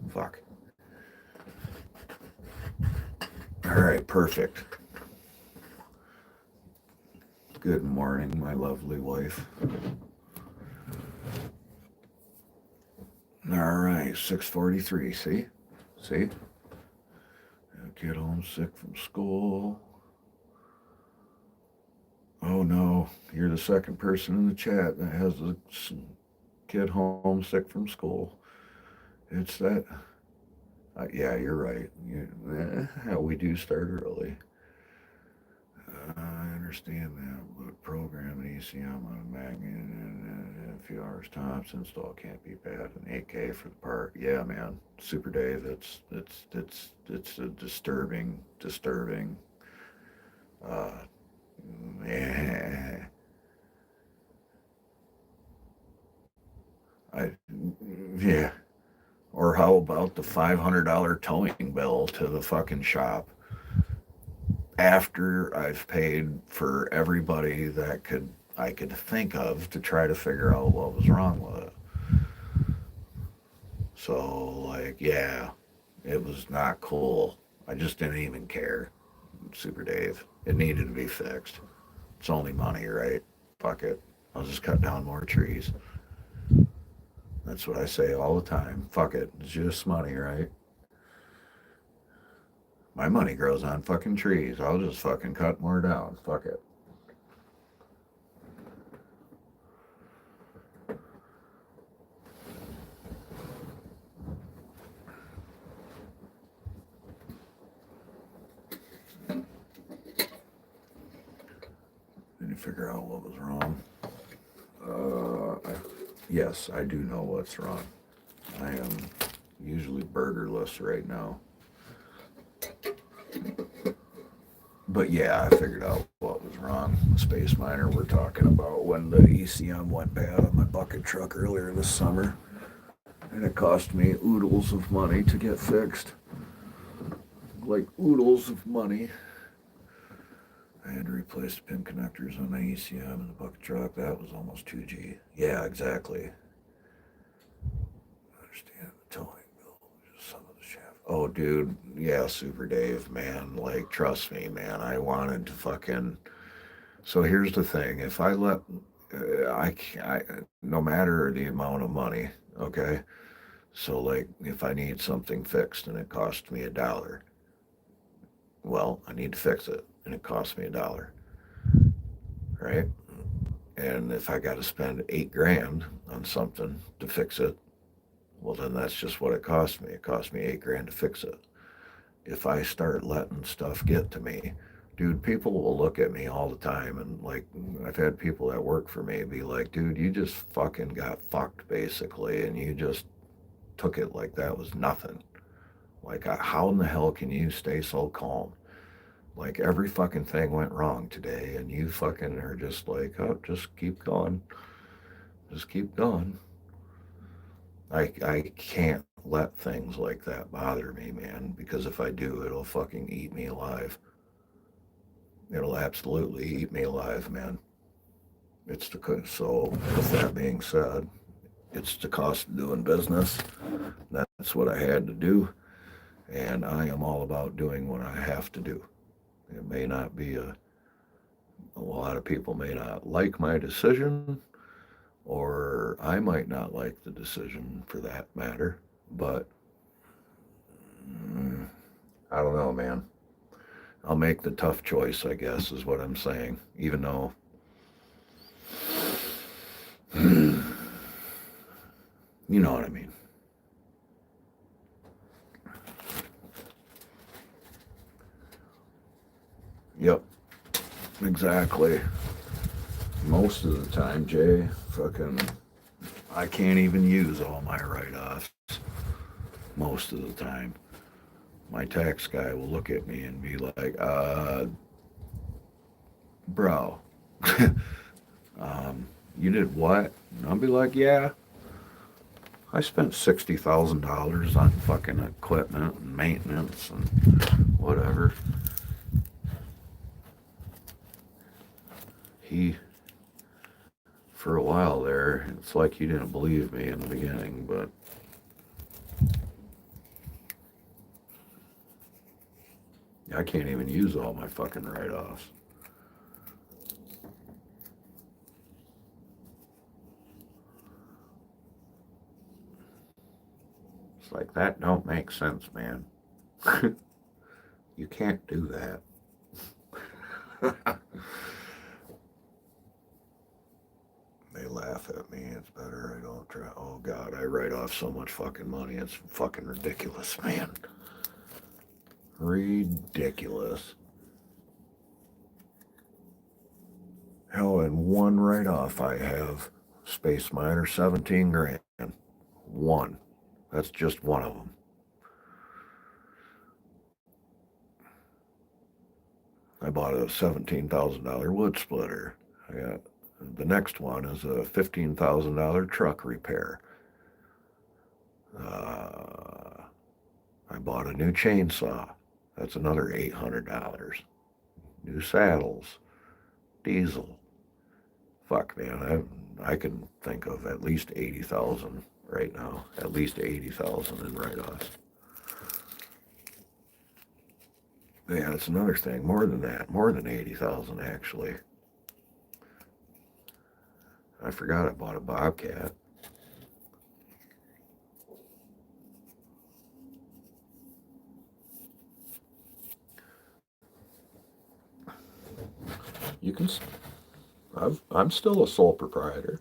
Fuck. All right, perfect. Good morning, my lovely wife. All right, 6:43. See. Get home sick from school. Oh no, you're the second person in the chat that has a kid home sick from school. It's that. Yeah, you're right. We do start early. I understand that, but programming ECM on a Mac in a few hours tops, install can't be bad. An 8K for the part. Yeah, man. Super Dave, it's a disturbing. Yeah. I yeah. Or how about the $500 towing bill to the fucking shop after I've paid for everybody that I could think of to try to figure out what was wrong with it. So like, yeah, it was not cool. I just didn't even care. Super Dave. It needed to be fixed. It's only money, right? Fuck it. I'll just cut down more trees. That's what I say all the time. Fuck it. It's just money, right? My money grows on fucking trees. I'll just fucking cut more down. Fuck it. Did you figure out what was wrong? Yes, I do know what's wrong. I am usually burgerless right now. But yeah, I figured out what was wrong. Space Miner, we're talking about when the ECM went bad on my bucket truck earlier this summer. And it cost me oodles of money to get fixed. Like oodles of money. I had to replace the pin connectors on the ECM in the bucket truck. That was almost 2G. Yeah, exactly. I understand the towing bill. Just some of the shaft. Oh, dude. Yeah, Super Dave, man. Like, trust me, man. I wanted to fucking. So here's the thing. If I let. No matter the amount of money, okay? So, like, if I need something fixed and it costs me $1, well, I need to fix it and it costs me $1, right? And if I got to spend 8 grand on something to fix it, well, then that's just what it cost me. It cost me 8 grand to fix it. If I start letting stuff get to me, dude, people will look at me all the time. And like, I've had people that work for me be like, dude, you just fucking got fucked basically. And you just took it like that was nothing. Like, how in the hell can you stay so calm? Like, every fucking thing went wrong today, and you fucking are just like, oh, just keep going. Just keep going. I can't let things like that bother me, man, because if I do, it'll fucking eat me alive. It'll absolutely eat me alive, man. So with that being said, it's the cost of doing business. That's what I had to do, and I am all about doing what I have to do. It may not be a lot of people may not like my decision, or I might not like the decision for that matter, but mm, I don't know, man. I'll make the tough choice, I guess, is what I'm saying. Even though, you know what I mean. Yep, exactly. Most of the time, Jay, fucking, I can't even use all my write offs. Most of the time. My tax guy will look at me and be like, bro, you did what? And I'll be like, yeah, I spent $60,000 on fucking equipment and maintenance and whatever. He, for a while there, it's like he didn't believe me in the beginning, but I can't even use all my fucking write offs. It's like, that don't make sense, man. You can't do that. They laugh at me. It's better I don't try. Oh, God, I write off so much fucking money. It's fucking ridiculous, man. Ridiculous. Hell, in one write off, I have Space Miner 17 grand. One. That's just one of them. I bought a $17,000 wood splitter. I got the next one is a $15,000 truck repair. I bought a new chainsaw. That's another $800. New saddles, diesel. Fuck, man, I can think of at least 80,000 right now. At least 80,000 in write-offs. Yeah, it's another thing. More than that. More than 80,000 actually. I forgot I bought a Bobcat. You can. I'm still a sole proprietor.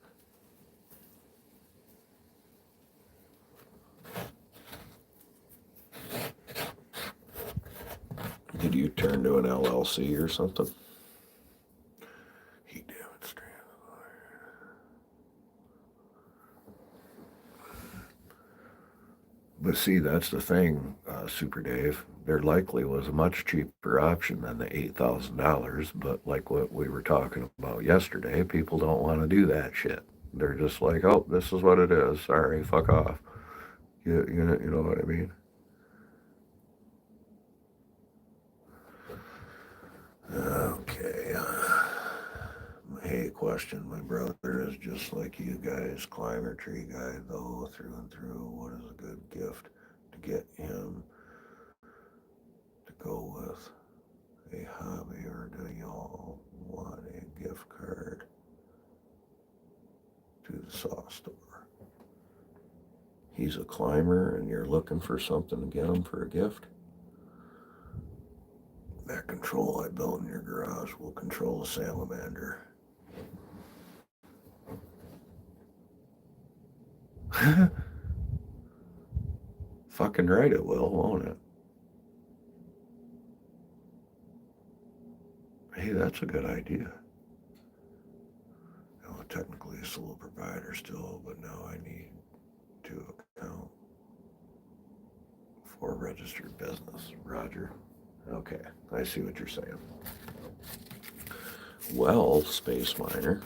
Did you turn to an LLC or something? He demonstrated. But see, that's the thing, Super Dave. There likely was a much cheaper option than the $8,000, but like what we were talking about yesterday, people don't want to do that shit. They're just like, oh, this is what it is. Sorry, fuck off. You know what I mean? Okay. Hey, question. My brother is just like you guys, climber tree guy, though, through and through. What is a good gift to get him to go with a hobby, or do y'all want a gift card to the saw store? He's a climber and you're looking for something to get him for a gift? That control I built in your garage will control the salamander. Fucking right it will, won't it? Hey, that's a good idea. Well, technically a sole proprietor still, but now I need to account for registered business. Roger. Okay, I see what you're saying. Well, Space Miner,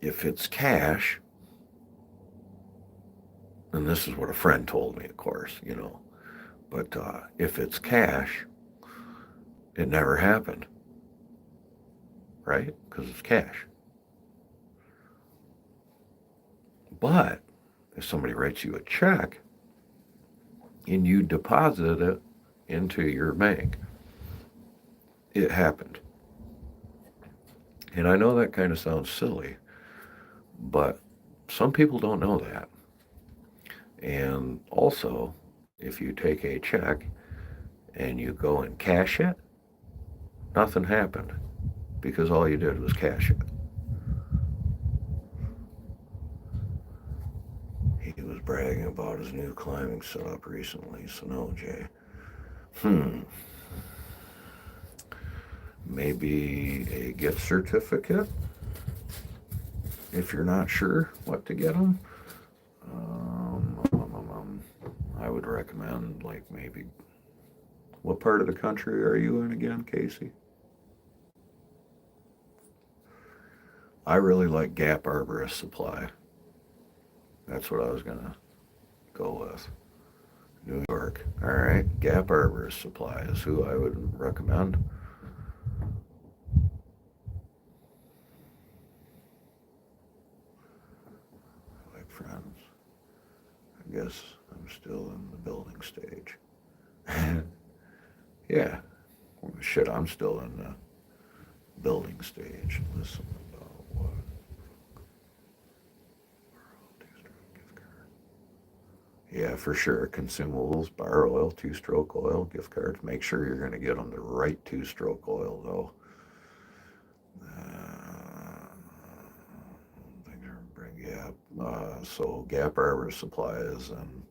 if it's cash, and this is what a friend told me, of course, but if it's cash, it never happened, right? Because it's cash. But if somebody writes you a check and you deposit it into your bank, it happened. And I know that kind of sounds silly, but some people don't know that. And also, if you take a check and you go and cash it, nothing happened because all you did was cash it. He was bragging about his new climbing setup recently, so no, Jay. Maybe a gift certificate if you're not sure what to get them. I would recommend, like, maybe. What part of the country are you in again, Casey? I really like Gap Arborist Supply. That's what I was going to go with. New York. All right. Gap Arborist Supply is who I would recommend. Like friends. I guess I'm still in the building stage. Yeah. Shit, I'm still in the building stage. Listen about what? Yeah, for sure. Consumables, bar oil, two-stroke oil, gift cards. Make sure you're going to get them the right two-stroke oil, though. Yeah. So Gap Arbor Supply is in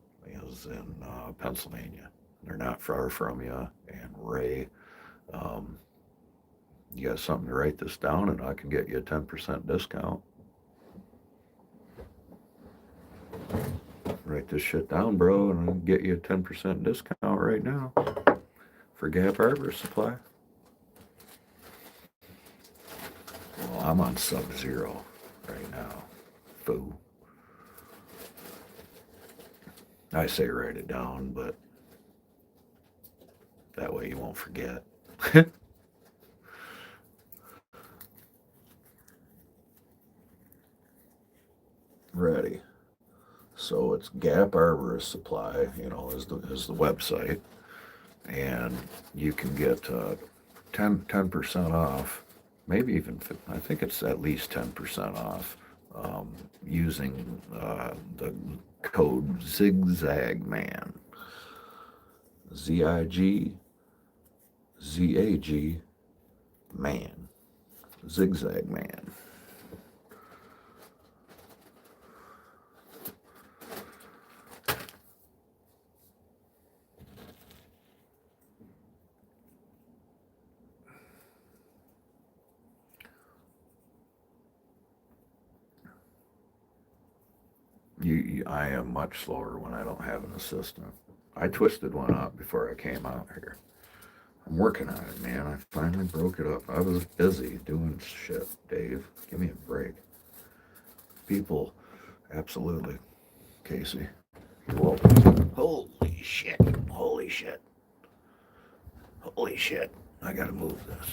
Pennsylvania. They're not far from you. And Ray, um, you got something to write this down, and I can get you a 10% discount. Write this shit down, bro, and I'll get you a 10% discount right now for Gap Arbor Supply. Well, I'm on Sub-Zero right now. Foo. I say write it down, but that way you won't forget. Ready. So it's Gap Arborist Supply, is the website, and you can get 10% off, maybe even I think it's at least 10% off using the code Zigzag Man. ZIGZAG Man. Zigzag Man. I am much slower when I don't have an assistant. I twisted one up before I came out here. I'm working on it, man. I finally broke it up. I was busy doing shit, Dave. Give me a break. People, absolutely. Casey. You're welcome. Holy shit. Holy shit. Holy shit. I gotta move this.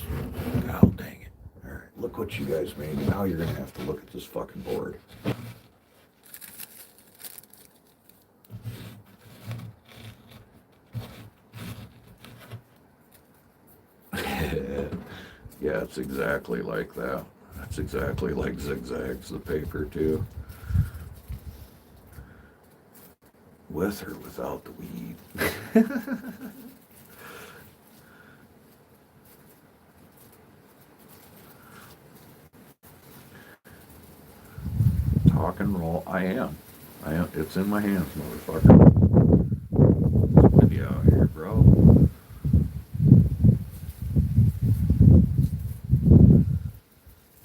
God dang it. Alright, look what you guys made. Now you're gonna have to look at this fucking board. Yeah, it's exactly like that. That's exactly like Zigzags, the paper, too. With or without the weed. Talk and roll. I am. It's in my hands, motherfucker. What's with you out here, bro?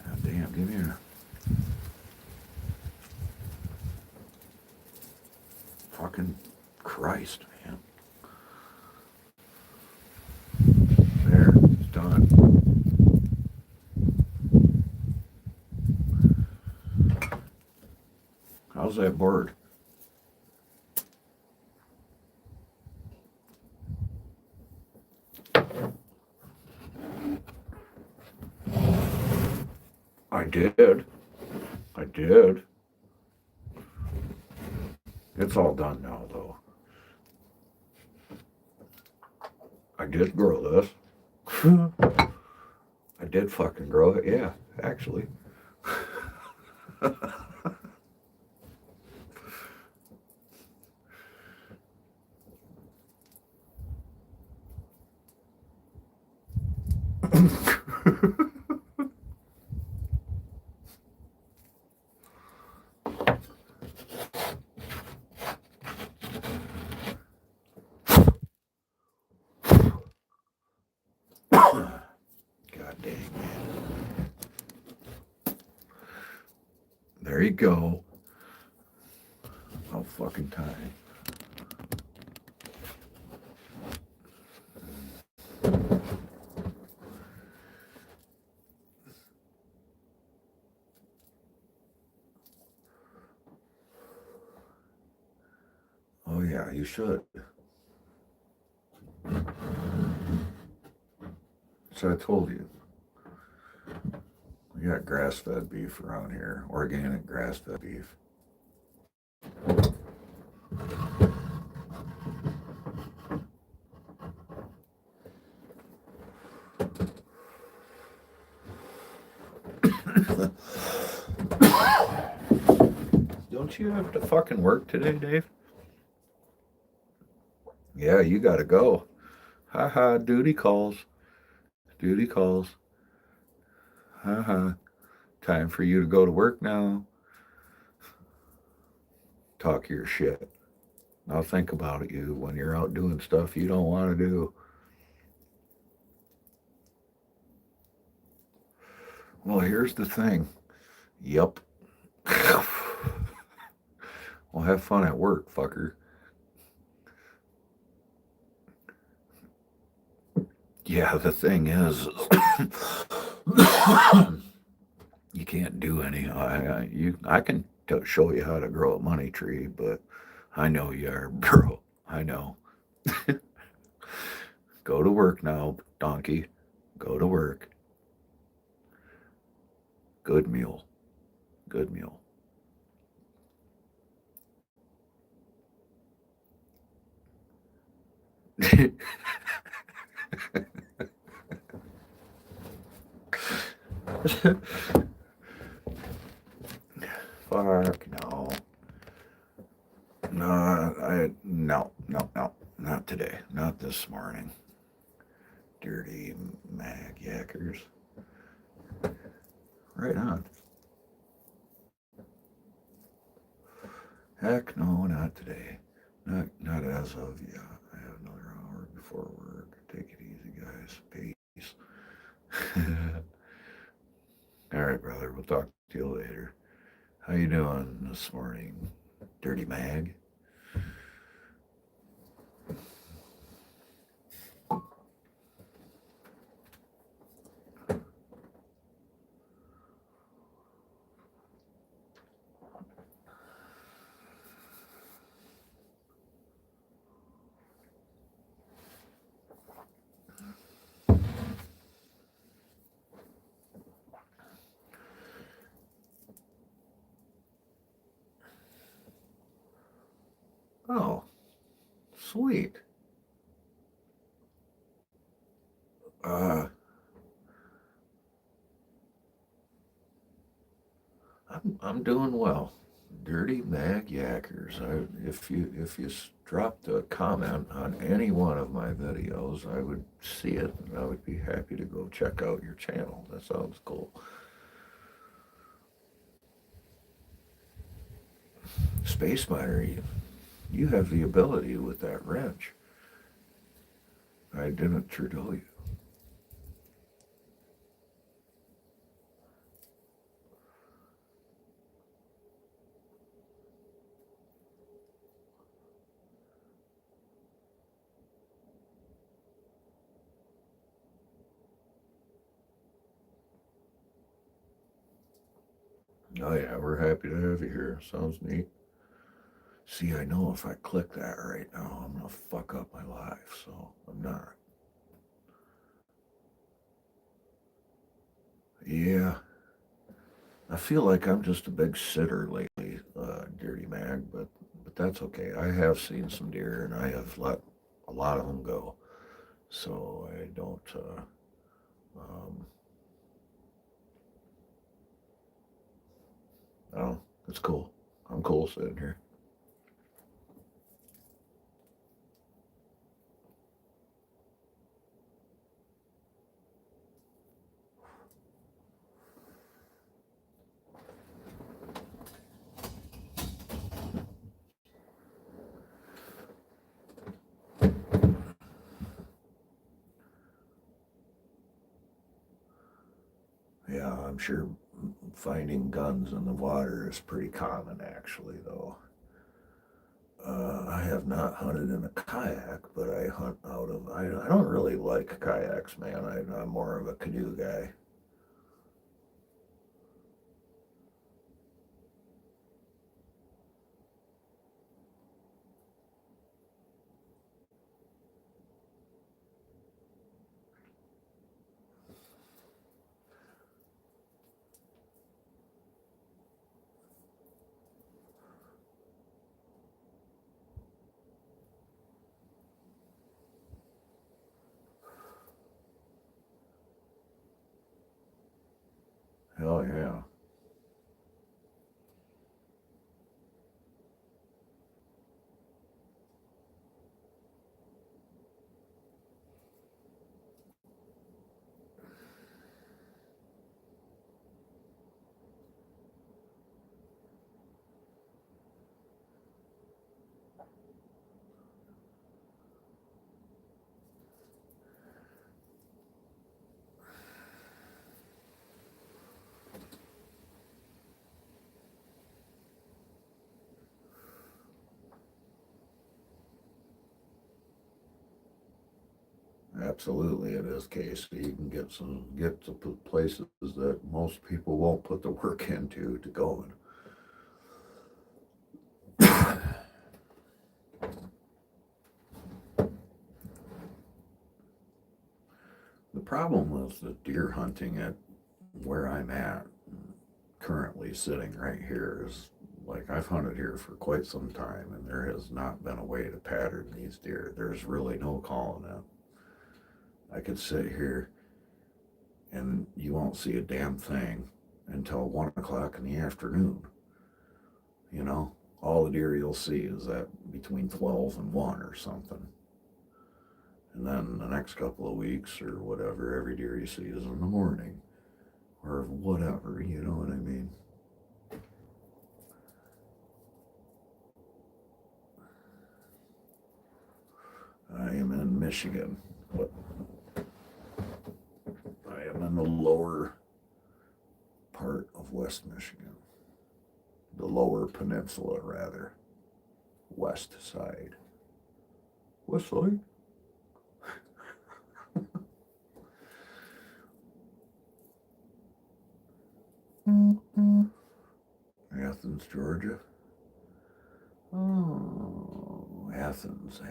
God damn, give me a fucking Christ, man. There, it's done. How's that board? I did. I did. It's all done now, though. I did grow this. I did fucking grow it, yeah, actually. God dang, man. There you go. How fucking time. Oh yeah, you should. So I told you. We got grass-fed beef around here. Organic grass-fed beef. Don't you have to fucking work today, Dave? Yeah, you gotta go. Ha, duty calls. Duty calls. Ha. Time for you to go to work now. Talk your shit. Now think about it, you, when you're out doing stuff you don't want to do. Well, here's the thing. Yup. Well, have fun at work, fucker. Yeah, the thing is, you can't do any. I can show you how to grow a money tree, but I know you are, bro. I know. Go to work now, donkey. Go to work. Good mule. Good mule. Fuck no. No, not today. Not this morning. Dirty mag yackers. Right on. Heck no, not today. Not as of yet. I have another hour before work. Take it easy, guys. Peace. All right, brother. We'll talk to you later. How you doing this morning, Dirty Mag? Sweet. Uh, I'm doing well. Dirty Mag Yackers. If you dropped a comment on any one of my videos, I would see it and I would be happy to go check out your channel. That sounds cool. Space Miner, you have the ability with that wrench. I didn't Trudeau you. Oh yeah, we're happy to have you here. Sounds neat. See, I know if I click that right now, I'm gonna fuck up my life, so I'm not. Yeah, I feel like I'm just a big sitter lately, Dirty Mag, but that's okay. I have seen some deer and I have let a lot of them go, so I don't. Um, oh, it's cool. I'm cool sitting here. Yeah, I'm sure finding guns in the water is pretty common, actually, though. I have not hunted in a kayak, but I hunt out of. I don't really like kayaks, man. I'm more of a canoe guy. Hell yeah. Absolutely, it is, Casey. You can get to places that most people won't put the work into to go in. The problem with the deer hunting at where I'm at, currently sitting right here, is like I've hunted here for quite some time, and there has not been a way to pattern these deer. There's really no calling them. I could sit here and you won't see a damn thing until 1 o'clock in the afternoon. You know, all the deer you'll see is at between 12 and 1 or something. And then the next couple of weeks or whatever, every deer you see is in the morning or whatever, you know what I mean? I am in Michigan. What? I am in the lower part of West Michigan. The lower peninsula, rather. West side. West side? Athens, Georgia. Oh, Athens.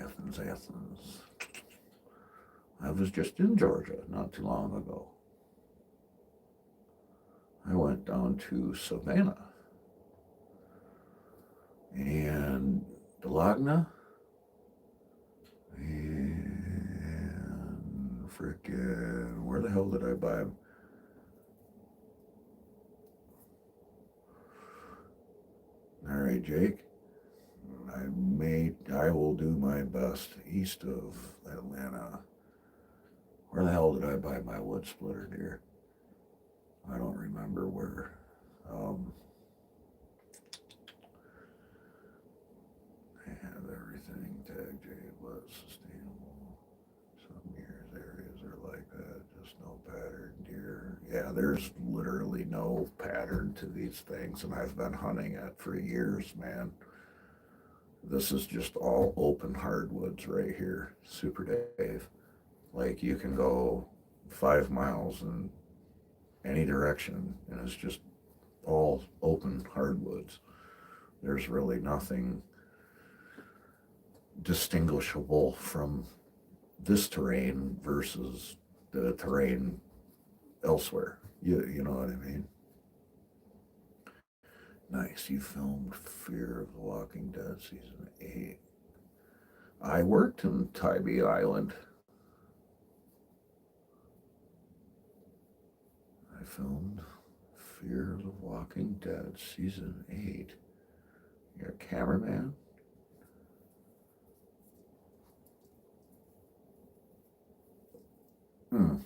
I was just in Georgia not too long ago. I went down to Savannah and Delagna And frickin', where the hell did I buy them? All right, Jake. I will do my best east of Atlanta. Where the hell did I buy my wood splitter, dear? I don't remember where. Um, I have everything. Tag J was sustainable. Some years areas are like that, just no pattern deer. Yeah, there's literally no pattern to these things, and I've been hunting it for years, man. This is just all open hardwoods right here, Super Dave. Like you can go 5 miles in any direction, and it's just all open hardwoods. There's really nothing distinguishable from this terrain versus the terrain elsewhere. You know what I mean? Nice. You filmed Fear of the Walking Dead season 8. I worked in Tybee Island. I filmed Fear of the Walking Dead season 8. You're a cameraman? Hmm.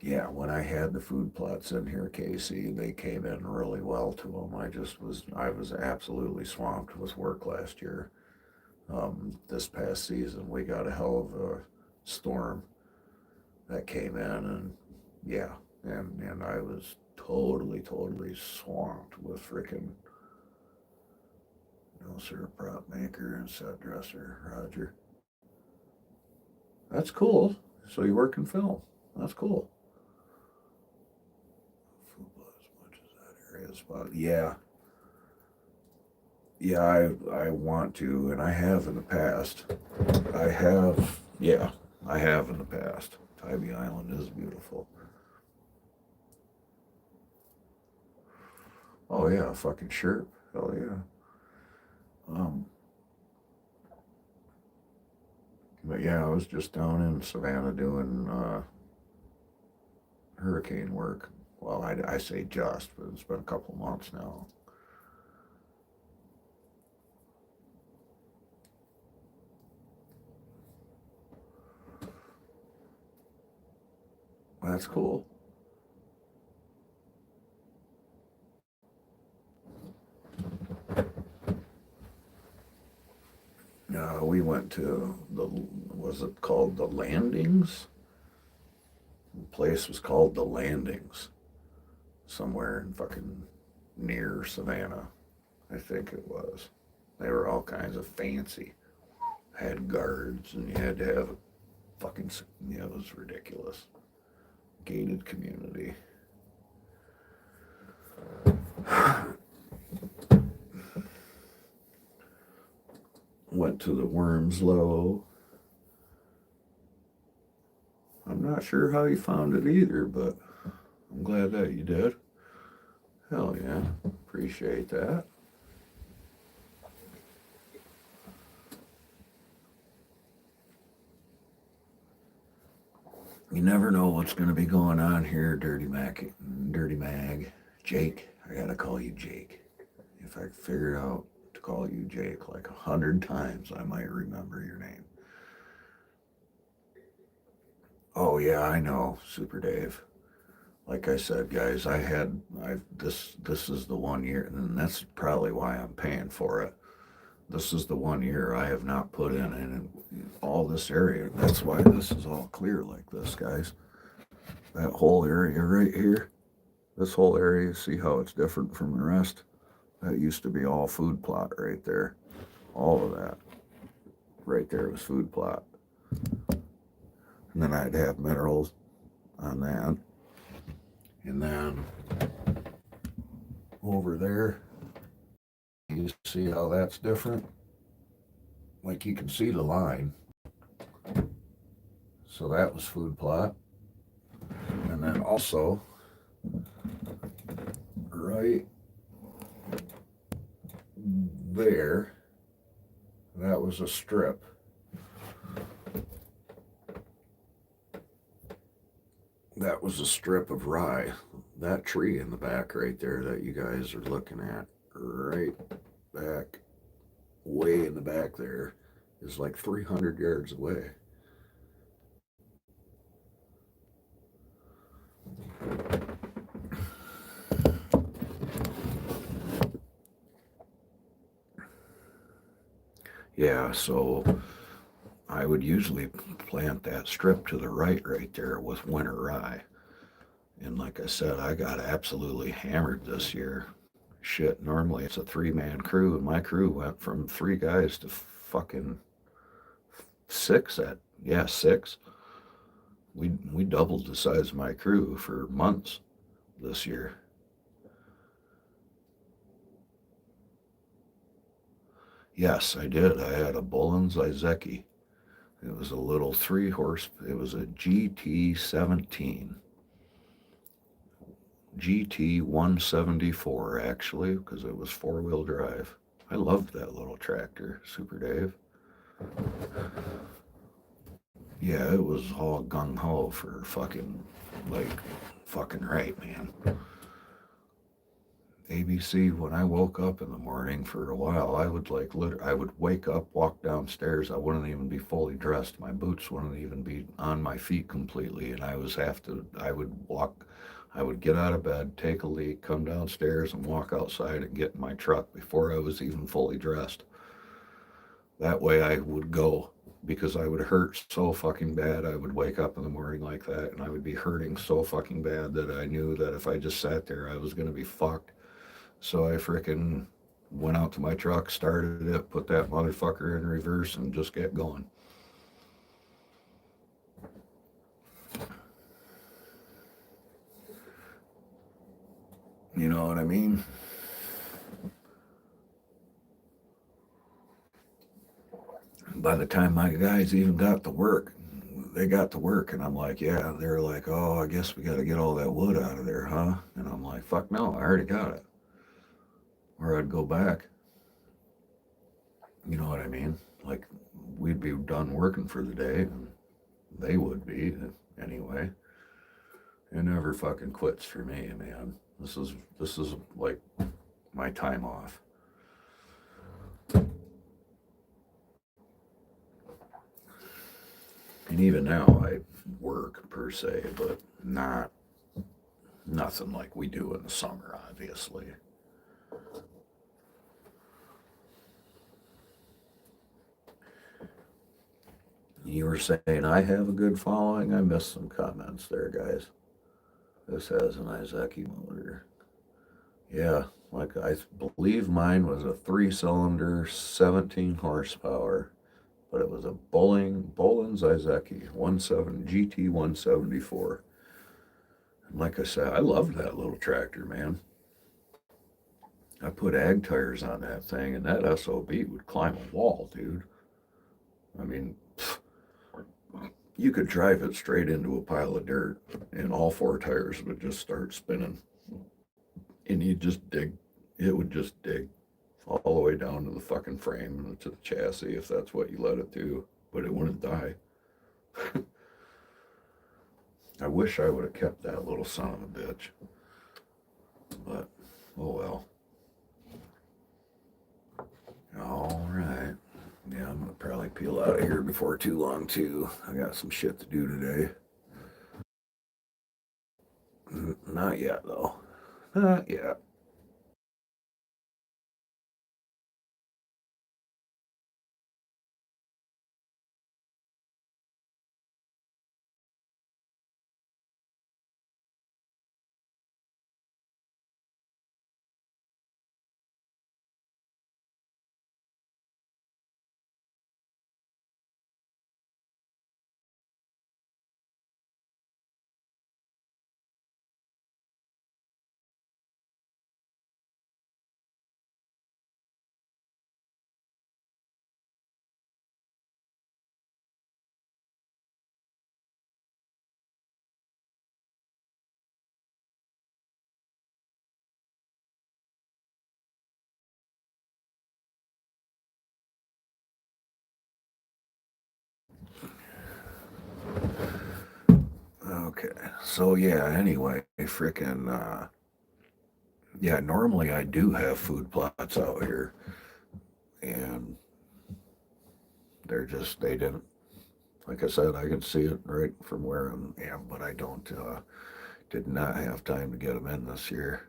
Yeah, when I had the food plots in here, Casey, they came in really well to them. I was absolutely swamped with work last year. This past season, we got a hell of a storm that came in, and yeah, and I was totally swamped with freaking, no sir, prop maker and set dresser, Roger. That's cool. So you work in film. That's cool. Food as much as that area spot. Yeah, yeah, I want to, and I have in the past. I have, yeah, I have in the past. Tybee Island is beautiful. Oh yeah, fucking sure. Hell yeah. Um, but yeah, I was just down in Savannah doing hurricane work. Well, I say just, but it's been a couple months now. That's cool. We went to was it called the Landings? The place was called the Landings, somewhere in fucking near Savannah, I think it was. They were all kinds of fancy. Had guards, and you had to have a fucking, yeah, it was ridiculous. Gated community. Went to the Wormslow. I'm not sure how you found it either, but I'm glad that you did. Hell yeah. Appreciate that. You never know what's going to be going on here, Dirty Mag. Jake, I gotta call you Jake. If I figure out to call you Jake like 100 times, I might remember your name. Oh yeah, I know, Super Dave. Like I said, guys, I this is the 1 year, and that's probably why I'm paying for it. This is the 1 year I have not put in all this area. That's why this is all clear like this, guys. That whole area right here, this whole area, see how it's different from the rest? That used to be all food plot right there. All of that right there was food plot. And then I'd have minerals on that. And then over there, you see how that's different? Like you can see the line. So that was food plot. And then also, right there, that was a strip. was a strip of rye. That tree in the back right there that you guys are looking at, right back, way in the back there, is like 300 yards away. Yeah, so I would usually plant that strip to the right there with winter rye. And like I said, I got absolutely hammered this year. Shit, normally it's a three-man crew, and my crew went from three guys to fucking six yeah, six. We doubled the size of my crew for months this year. Yes, I did. I had a Bollens Izeki. It was a little it was a GT 17. GT 174, actually, because it was four-wheel drive. I loved that little tractor, Super Dave. Yeah, it was all gung ho for like, fucking right, man. ABC, when I woke up in the morning for a while, I would I would wake up, walk downstairs. I wouldn't even be fully dressed. My boots wouldn't even be on my feet completely. And I would get out of bed, take a leak, come downstairs and walk outside and get in my truck before I was even fully dressed. That way I would go because I would hurt so fucking bad. I would wake up in the morning like that and I would be hurting so fucking bad that I knew that if I just sat there, I was going to be fucked. So I frickin' went out to my truck, started it, put that motherfucker in reverse, and just get going. You know what I mean? By the time my guys even got to work, they got to work, and I'm like, yeah, they're like, oh, I guess we got to get all that wood out of there, huh? And I'm like, fuck no, I already got it. Or I'd go back. You know what I mean? Like, we'd be done working for the day, and they would be anyway. It never fucking quits for me, man. This is like my time off. And even now I work per se, but not nothing like we do in the summer, obviously. You were saying I have a good following. I missed some comments there, guys. This has an Izeki motor. Yeah, like I believe mine was a three-cylinder, 17 horsepower, but it was a Bollens Izeki 17 GT 174. And like I said, I loved that little tractor, man. I put ag tires on that thing, and that SOB would climb a wall, dude. I mean, you could drive it straight into a pile of dirt, and all four tires would just start spinning. And you'd just dig. It would just dig all the way down to the fucking frame and to the chassis if that's what you let it do. But it wouldn't die. I wish I would have kept that little son of a bitch. But, oh well. All right. Yeah, I'm gonna probably peel out of here before too long too. I got some shit to do today. Not yet though. Not yet. Okay. So yeah, anyway, freaking yeah, normally I do have food plots out here and they didn't, like I said, I can see it right from where I am, but I don't did not have time to get them in this year.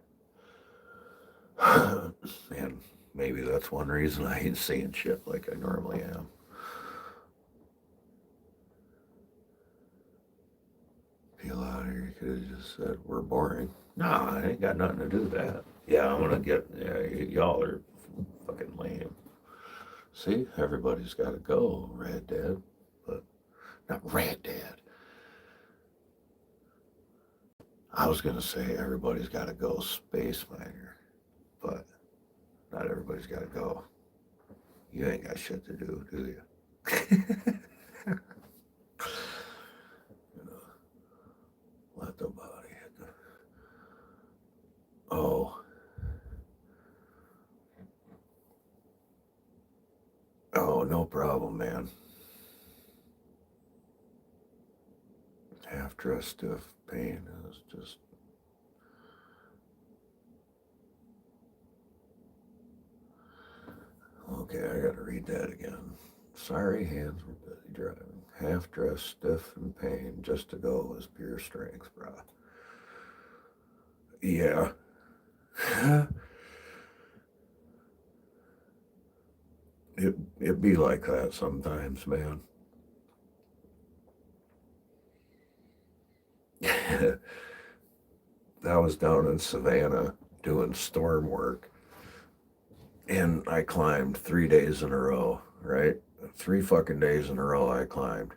And maybe that's one reason I ain't seeing shit like I normally am. Peel out here, you could have just said we're boring. Nah, I ain't got nothing to do with that. Yeah, I'm gonna get. Yeah, y'all are fucking lame. See, everybody's got to go, Red Dad, but not Red Dad. I was gonna say everybody's got to go, Space Miner, but not everybody's got to go. You ain't got shit to do you? You know, let the body hit the. Oh, oh, no problem, man. Half dressed stiff pain is just. Okay, I gotta read that again. Sorry, hands were busy driving. Half dressed, stiff and pain, just to go is pure strength, brah. Yeah. It be like that sometimes, man. I was down in Savannah doing storm work, and I climbed 3 days in a row, right? 3 fucking days in a row I climbed.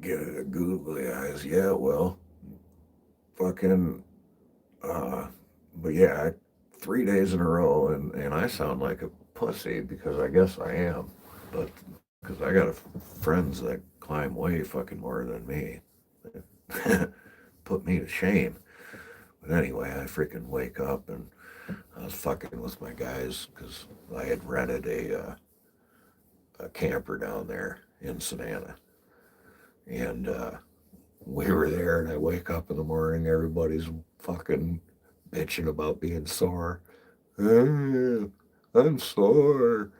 Get a googly eyes. Yeah, well, fucking, uh, but yeah, 3 days in a row, and I sound like a pussy because I guess I am, but because I got friends that climb way fucking more than me. Put me to shame. But anyway, I freaking wake up and I was fucking with my guys because I had rented a camper down there in Savannah. And we were there, and I wake up in the morning, everybody's fucking bitching about being sore. I'm sore.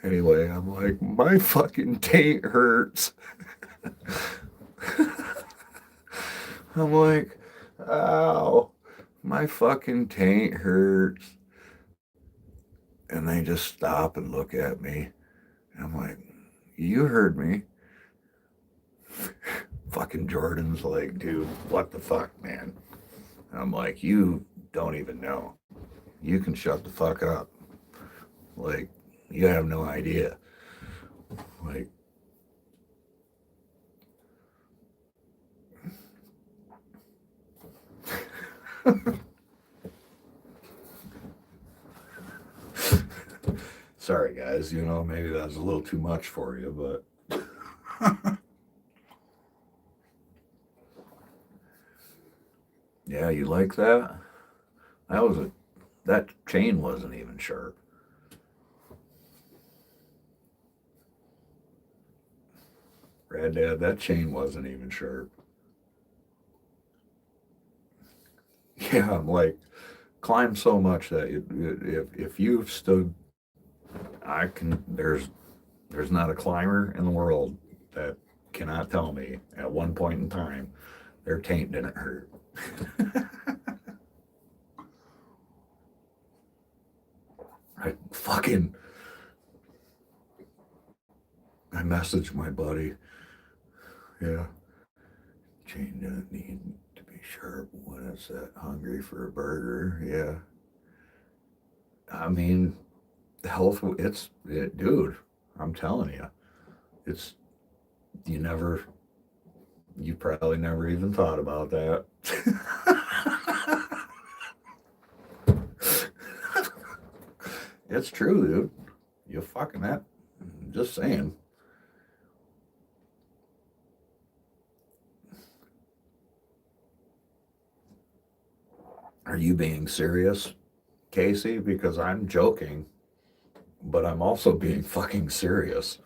Anyway, I'm like, my fucking taint hurts. I'm like, ow, my fucking taint hurts. And they just stop and look at me. And I'm like, you heard me. Fucking Jordan's like, dude, what the fuck, man? I'm like, you don't even know. You can shut the fuck up. Like, you have no idea. Like, sorry guys, maybe that was a little too much for you, but yeah, you like that? That chain wasn't even sharp. Rad Dad, that chain wasn't even sharp. Yeah, I'm like, climb so much that if you've stood, there's not a climber in the world that cannot tell me at one point in time their taint didn't hurt. I fucking, I messaged my buddy. Yeah, chain didn't need to be sharp when it's that hungry for a burger. Yeah, I mean, dude. I'm telling you, it's you never, you probably never even thought about that. It's true, dude. You fucking that. Just saying. Are you being serious, Casey? Because I'm joking, but I'm also being fucking serious.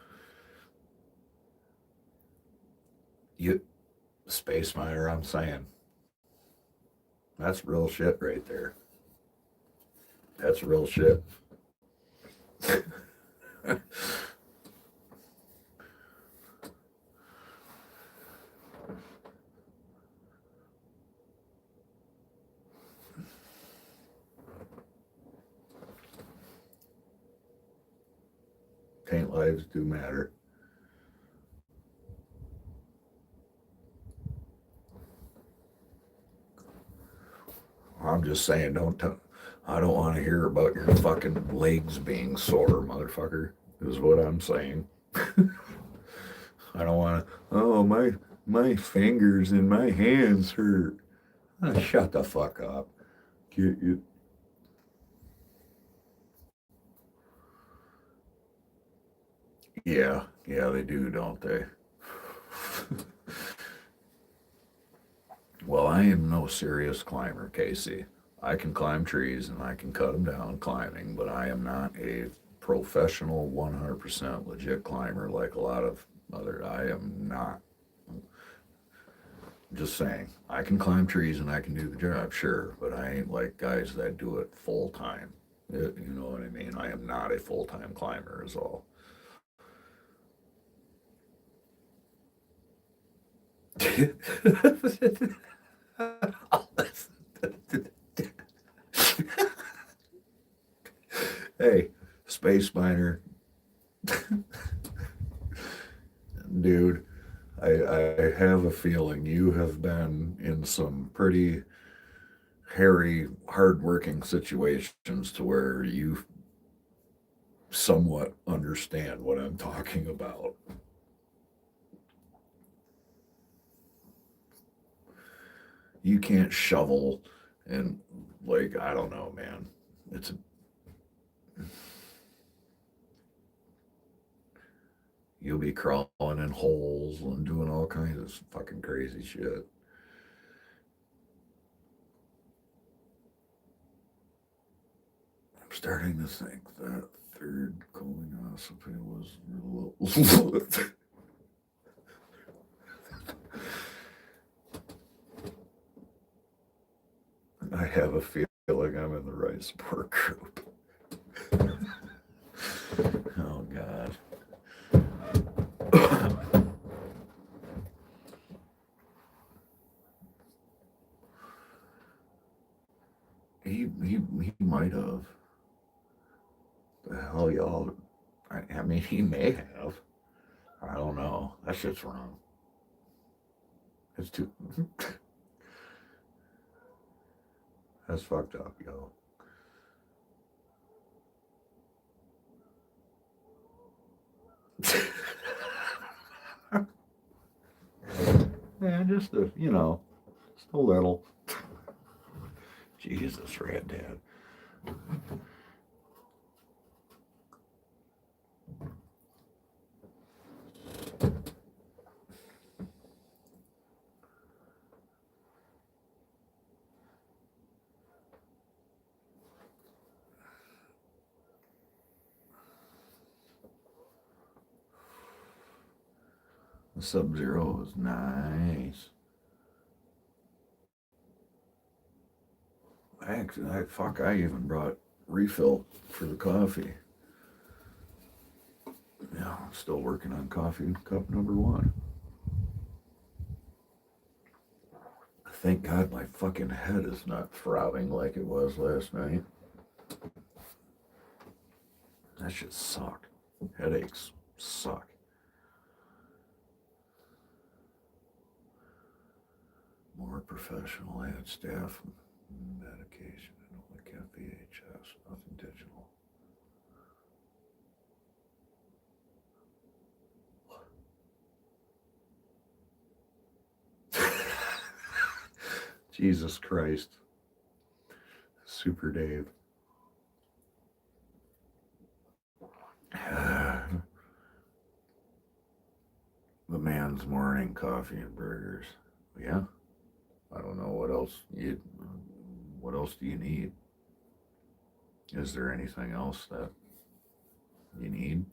You, Space Miner, I'm saying. That's real shit right there. That's real shit. Taint lives do matter. I'm just saying, I don't want to hear about your fucking legs being sore, motherfucker, is what I'm saying. I don't want to, oh, my fingers and my hands hurt. Shut the fuck up. You, yeah, they do, don't they? Well, I am no serious climber, Casey. I can climb trees and I can cut them down climbing, but I am not a professional 100% legit climber like a lot of other. I am not. Just saying. I can climb trees and I can do the job, sure, but I ain't like guys that do it full time. You know what I mean? I am not a full time climber, is all. Hey, Space Miner, dude, I have a feeling you have been in some pretty hairy, hard-working situations to where you somewhat understand what I'm talking about. You can't shovel and like I don't know, man. It's you'll be crawling in holes and doing all kinds of fucking crazy shit. I'm starting to think that third colonoscopy was real. I have a feeling I'm in the right support group. Oh God. He might have. The hell y'all. I mean, he may have. I don't know. That shit's wrong. It's too. That's fucked up, yo. Yeah, just a, just a little. Jesus, Red Dad. The Sub Zero is nice. I even brought refill for the coffee. Yeah, I'm still working on coffee cup number one. Thank God my fucking head is not throbbing like it was last night. That shit sucked. Headaches suck. More professional ad staff, medication, and only kept VHS, nothing digital. Jesus Christ. Super Dave. The man's morning coffee and burgers. Yeah. I don't know what else do you need? Is there anything else that you need?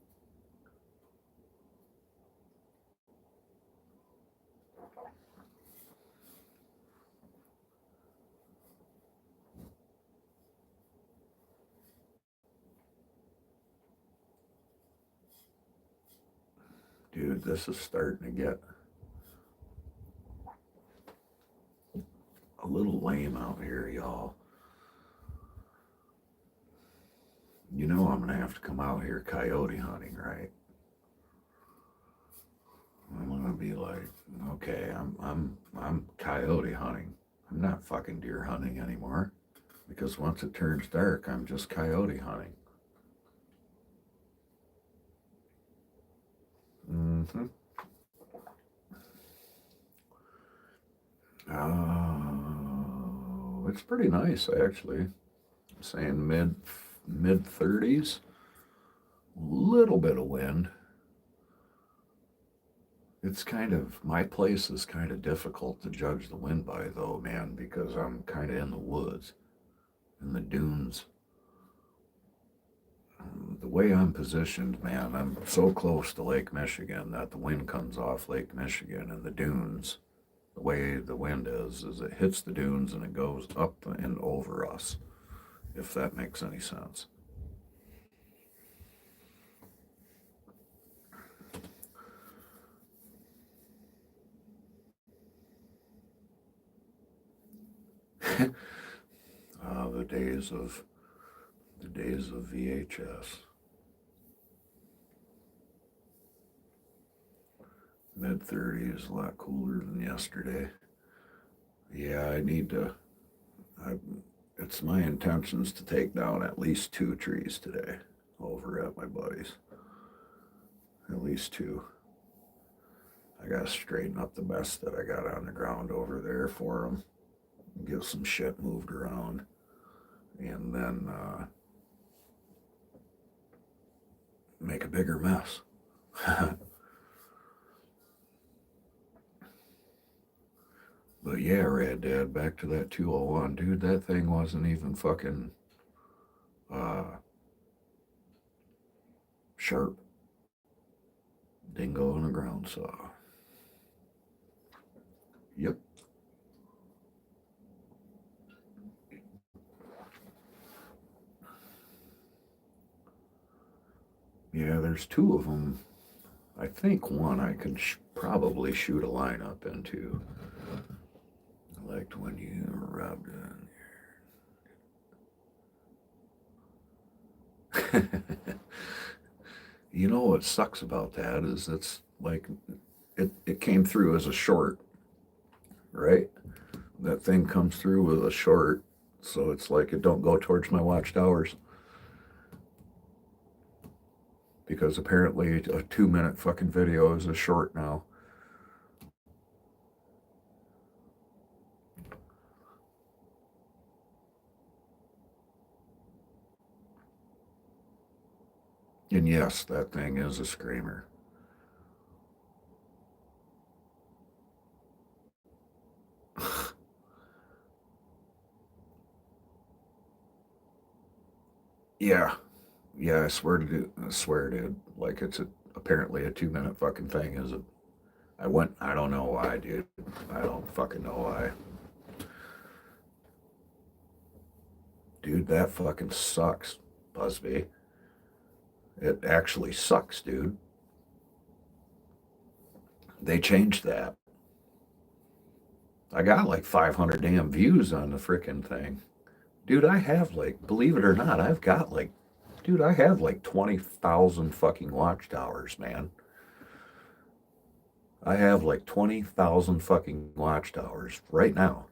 Dude, this is starting to get a little lame out here, y'all. You know I'm gonna have to come out here coyote hunting, right? I'm gonna be like, okay, I'm coyote hunting. I'm not fucking deer hunting anymore. Because once it turns dark, I'm just coyote hunting. Mm-hmm. It's pretty nice actually. I'm saying mid 30s. Little bit of wind. It's kind of, my place is kind of difficult to judge the wind by though, man, because I'm kind of in the woods, in the dunes. The way I'm positioned, man, I'm so close to Lake Michigan that the wind comes off Lake Michigan and the dunes. The way the wind is it hits the dunes and it goes up and over us, if that makes any sense. The days of VHS. Mid 30s, a lot cooler than yesterday. Yeah, I need to. I, it's my intentions to take down at least 2 trees today over at my buddy's. At least 2. I gotta straighten up the mess that I got on the ground over there for them. Get some shit moved around, and then make a bigger mess. But yeah, Red Dad, back to that 201. Dude, that thing wasn't even fucking uh, sharp. Dingo and a ground saw. Yep. Yeah, there's 2 of them. I think one I could probably shoot a lineup into. I liked when you rubbed it. You know what sucks about that is it's like it came through as a short, right? That thing comes through with a short, so it's like it don't go towards my watchtowers. Because apparently a 2-minute fucking video is a short now. And yes, that thing is a screamer. Yeah, yeah, I swear, dude. Like it's apparently a 2-minute fucking thing. Is it? I don't know why, dude. I don't fucking know why. Dude, that fucking sucks, Busby. It actually sucks, dude. They changed that. I got like 500 damn views on the freaking thing. Dude, I have like, believe it or not, dude, I have like 20,000 fucking watchtowers, man. I have like 20,000 fucking watchtowers right now,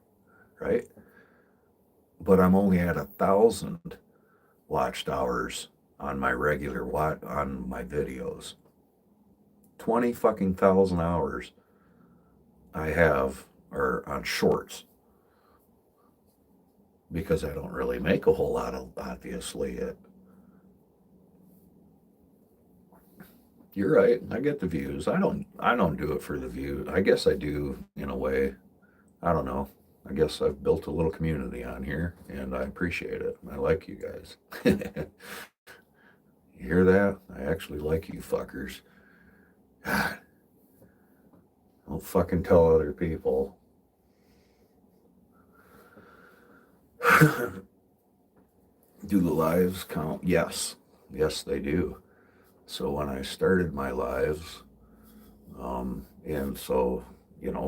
right? But I'm only at 1,000 watchtowers on my on my videos. 20 fucking thousand hours I have are on shorts because I don't really make a whole lot of, obviously it. You're right. I get the views. I don't do it for the views. I guess I do in a way. I don't know. I guess I've built a little community on here and I appreciate it. I like you guys. You hear that? I actually like you fuckers. God, don't fucking tell other people. Do the lives count? Yes. Yes, they do. So when I started my lives, And so,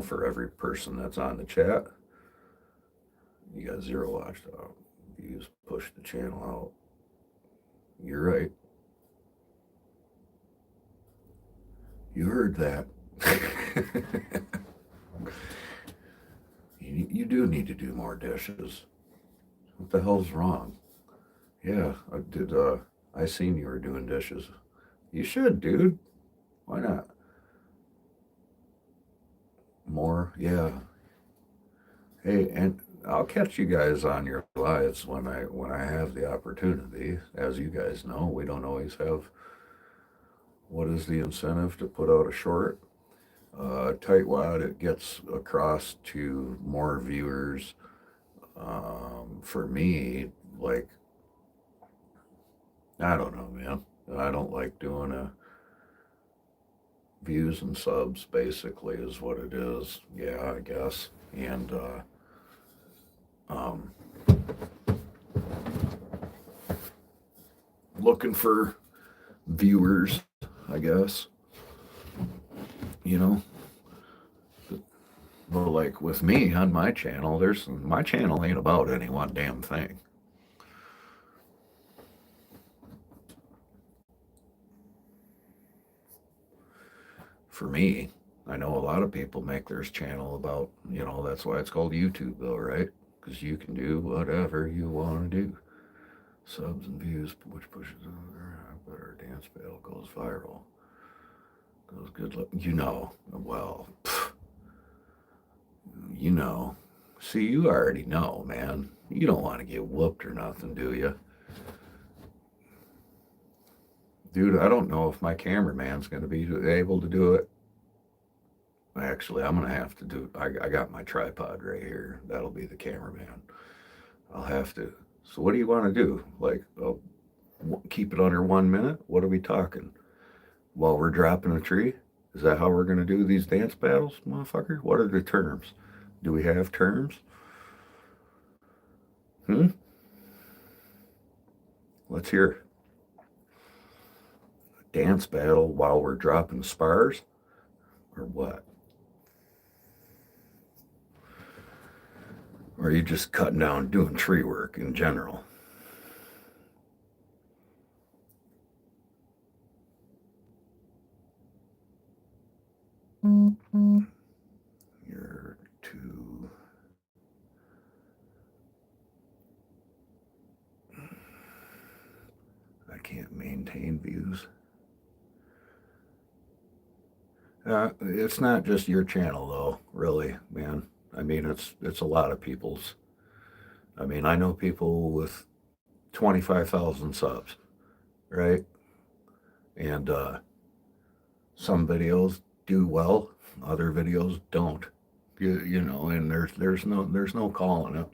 for every person that's on the chat, you got 0 watched out. Views push the channel out. You're right. You heard that. You do need to do more dishes. What the hell's wrong? Yeah, I seen you were doing dishes. You should, dude. Why not? More, yeah. Hey, and I'll catch you guys on your lives when I have the opportunity. As you guys know, we don't always have what is the incentive to put out a short. Tightwad, it gets across to more viewers. For me, like, I don't know, man. I don't like doing views and subs, basically, is what it is. Yeah, I guess. And um, looking for viewers, I guess. You know, but like with me on my channel, my channel ain't about any one damn thing. For me, I know a lot of people make their channel about, that's why it's called YouTube though, right? Because you can do whatever you want to do. Subs and views, which pushes over. I bet our dance battle goes viral. Goes good luck. Well, you know. See, you already know, man. You don't want to get whooped or nothing, do you? Dude, I don't know if my cameraman's going to be able to do it. Actually, I'm going to have to do I got my tripod right here. That'll be the cameraman. I'll have to. So what do you want to do? Like, keep it under 1 minute? What are we talking? While we're dropping a tree? Is that how we're going to do these dance battles, motherfucker? What are the terms? Do we have terms? Let's hear a dance battle while we're dropping spars? Or what? Or are you just cutting down doing tree work in general? You're too. I can't maintain views. It's not just your channel though, really, man. I mean, it's a lot of people's. I mean, I know people with 25,000 subs, right? And some videos do well, other videos don't. And there's no calling it.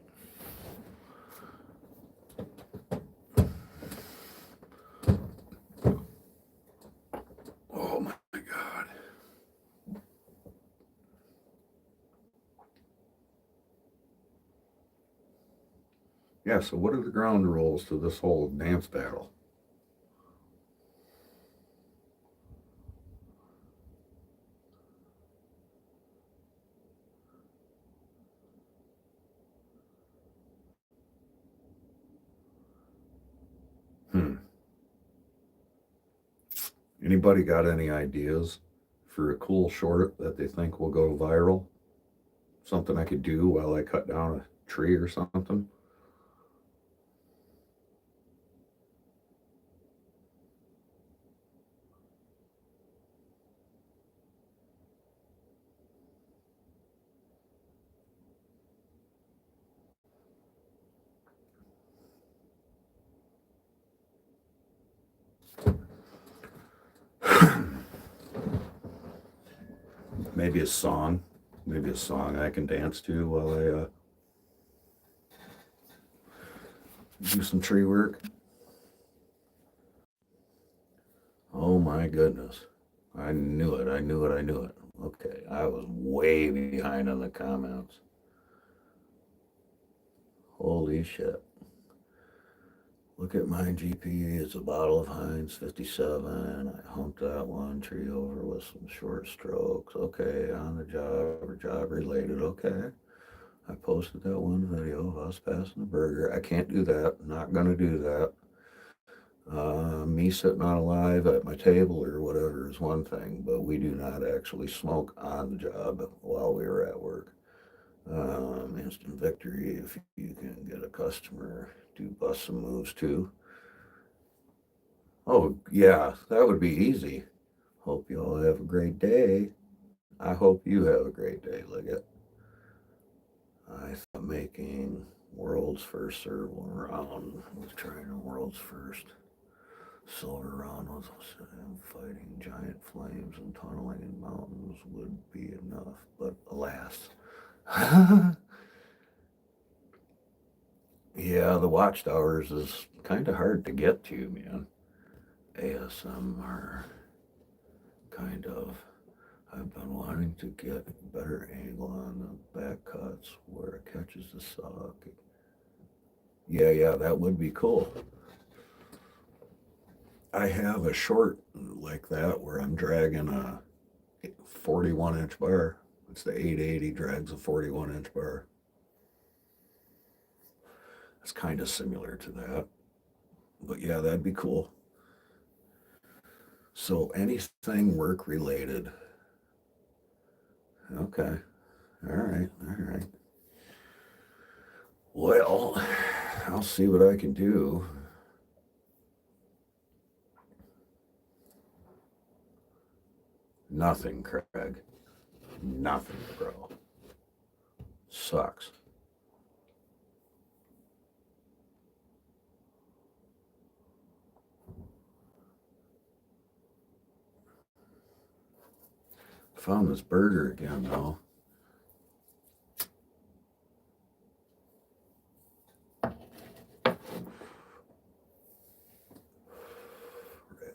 Oh my God. Yeah, so what are the ground rules to this whole dance battle? Hmm. Anybody got any ideas for a cool short that they think will go viral? Something I could do while I cut down a tree or something? Maybe a song. Maybe a song I can dance to while I do some tree work. Oh my goodness. I knew it. I knew it. I knew it. Okay. I was way behind on the comments. Holy shit. Look at my GP. It's a bottle of Heinz 57. I humped that one tree over with some short strokes. Okay, on the job or job related. Okay. I posted that one video of us passing the burger. I can't do that. Not going to do that. Me sitting on a live at my table or whatever is one thing, but we do not actually smoke on the job while we are at work. Instant victory if you can get a customer to bust some moves too. Oh, yeah, that would be easy. Hope you all have a great day. I hope you have a great day, Liggett. I thought making world's first serval round with trying a world's first silver round with fighting giant flames and tunneling in mountains would be enough, but alas. Yeah, the watchtowers is kind of hard to get to, man. ASMR, kind of. I've been wanting to get a better angle on the back cuts where it catches the sock. Yeah, that would be cool. I have a short like that where I'm dragging a 41-inch bar. It's the 880 drags a 41-inch bar. It's kind of similar to that. But yeah, that'd be cool. So anything work related. Okay. All right. Well, I'll see what I can do. Nothing, Craig. Nothing, bro. Sucks. Found this burger again, though. Red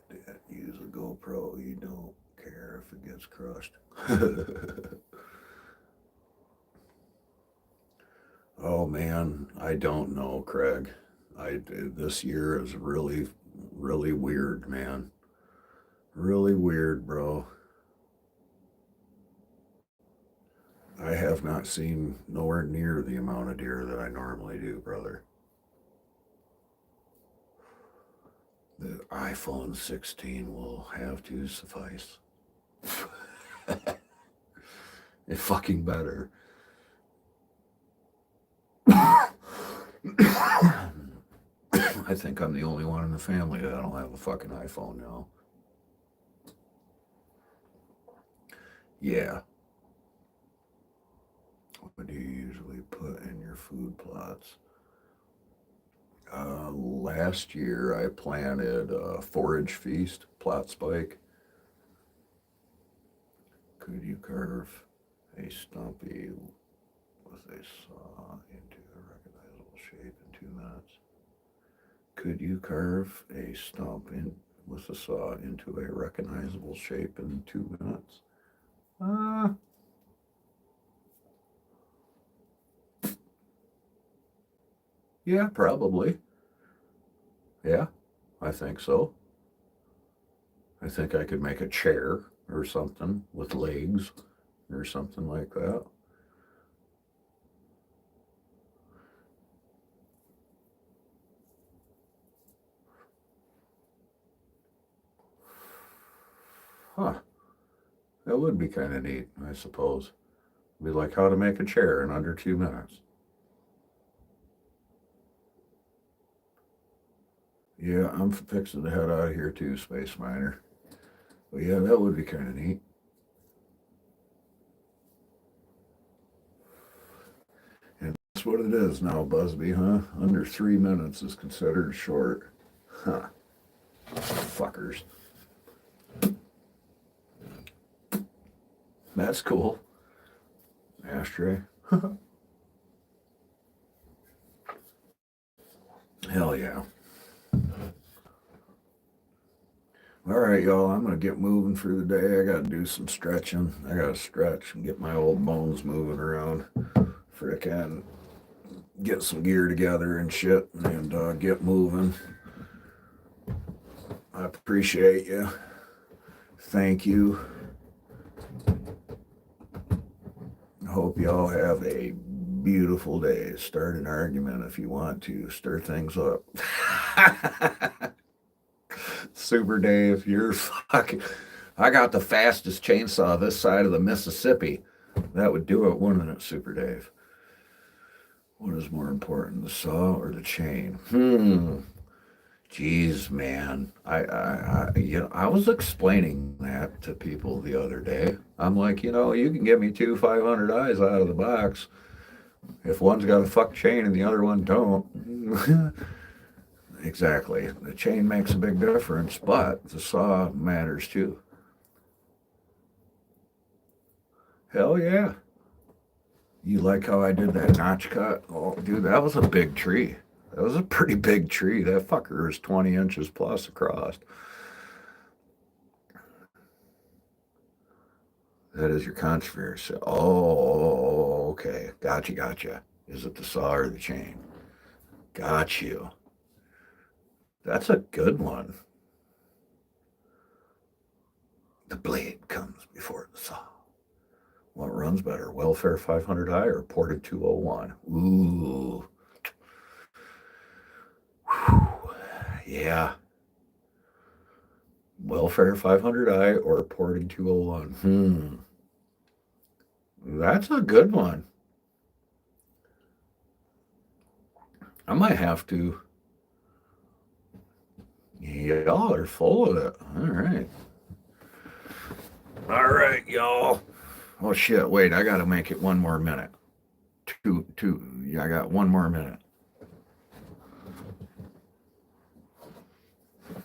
Dad, use a GoPro. You don't care if it gets crushed. Oh man, I don't know, Craig. This year is really weird, man. Really weird, bro. I have not seen nowhere near the amount of deer that I normally do, brother. The iPhone 16 will have to suffice. It fucking better. I think I'm the only one in the family that don't have a fucking iPhone now. Yeah. What do you usually put in your food plots? Last year I planted a forage feast plot spike. Could you carve a stumpy with a saw into a recognizable shape in 2 minutes? Could you carve a stump with a saw into a recognizable shape in 2 minutes? Uh, yeah, probably. Yeah, I think so. I think I could make a chair or something with legs or something like that. Huh. That would be kind of neat, I suppose. Be like how to make a chair in under 2 minutes. Yeah, I'm fixing to head out of here too, Space Miner. But yeah, that would be kind of neat. And that's what it is now, Busby, huh? Under 3 minutes is considered short. Huh. Fuckers. That's cool. Ashtray. Hell yeah. All right, y'all, I'm going to get moving for the day. I got to do some stretching. I got to stretch and get my old bones moving around. Frickin' get some gear together and shit and get moving. I appreciate you. Thank you. I hope y'all have a beautiful day. Start an argument if you want to. Stir things up. Super Dave, you're fucking... I got the fastest chainsaw this side of the Mississippi. That would do it, wouldn't it, Super Dave? What is more important, the saw or the chain? Jeez, man. I was explaining that to people the other day. I'm like, you can get me two 500Is out of the box. If one's got a fuck chain and the other one don't. Exactly. The chain makes a big difference, but the saw matters too. Hell yeah. You like how I did that notch cut? Oh, dude, that was a big tree. That was a pretty big tree. That fucker is 20 inches plus across. That is your controversy. Oh, okay. Gotcha. Is it the saw or the chain? Got you. That's a good one. The blade comes before the saw. What runs better, Welfare 500i or Portage 201? Ooh. Whew. Yeah. Welfare 500i or Portage 201? That's a good one. I might have to. Y'all are full of it. All right, y'all. Oh shit! Wait, I gotta make it one more minute. Two. Yeah, I got one more minute.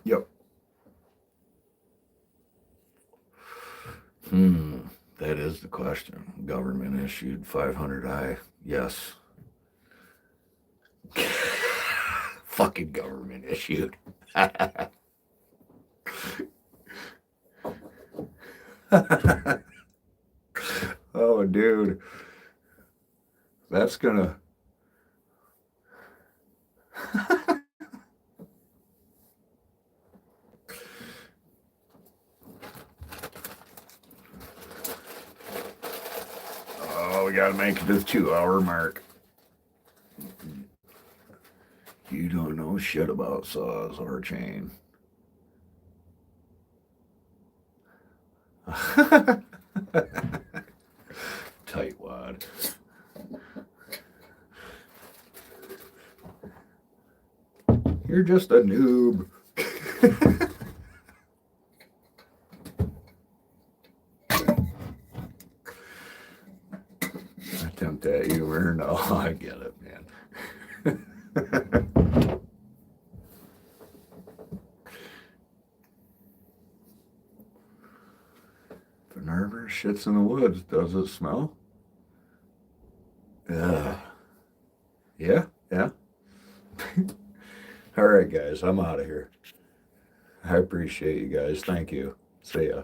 Yep. That is the question. Government issued 500i. Yes. Fucking government issued. Oh, dude. That's gonna... Oh, we gotta make it to the 2-hour mark. You don't know shit about saws or chain. Tightwad. You're just a noob. Attempt at humor. No, I get it, man. If a nervous shits in the woods, does it smell? Yeah. All right, guys, I'm out of here. I appreciate you guys. Thank you. See ya.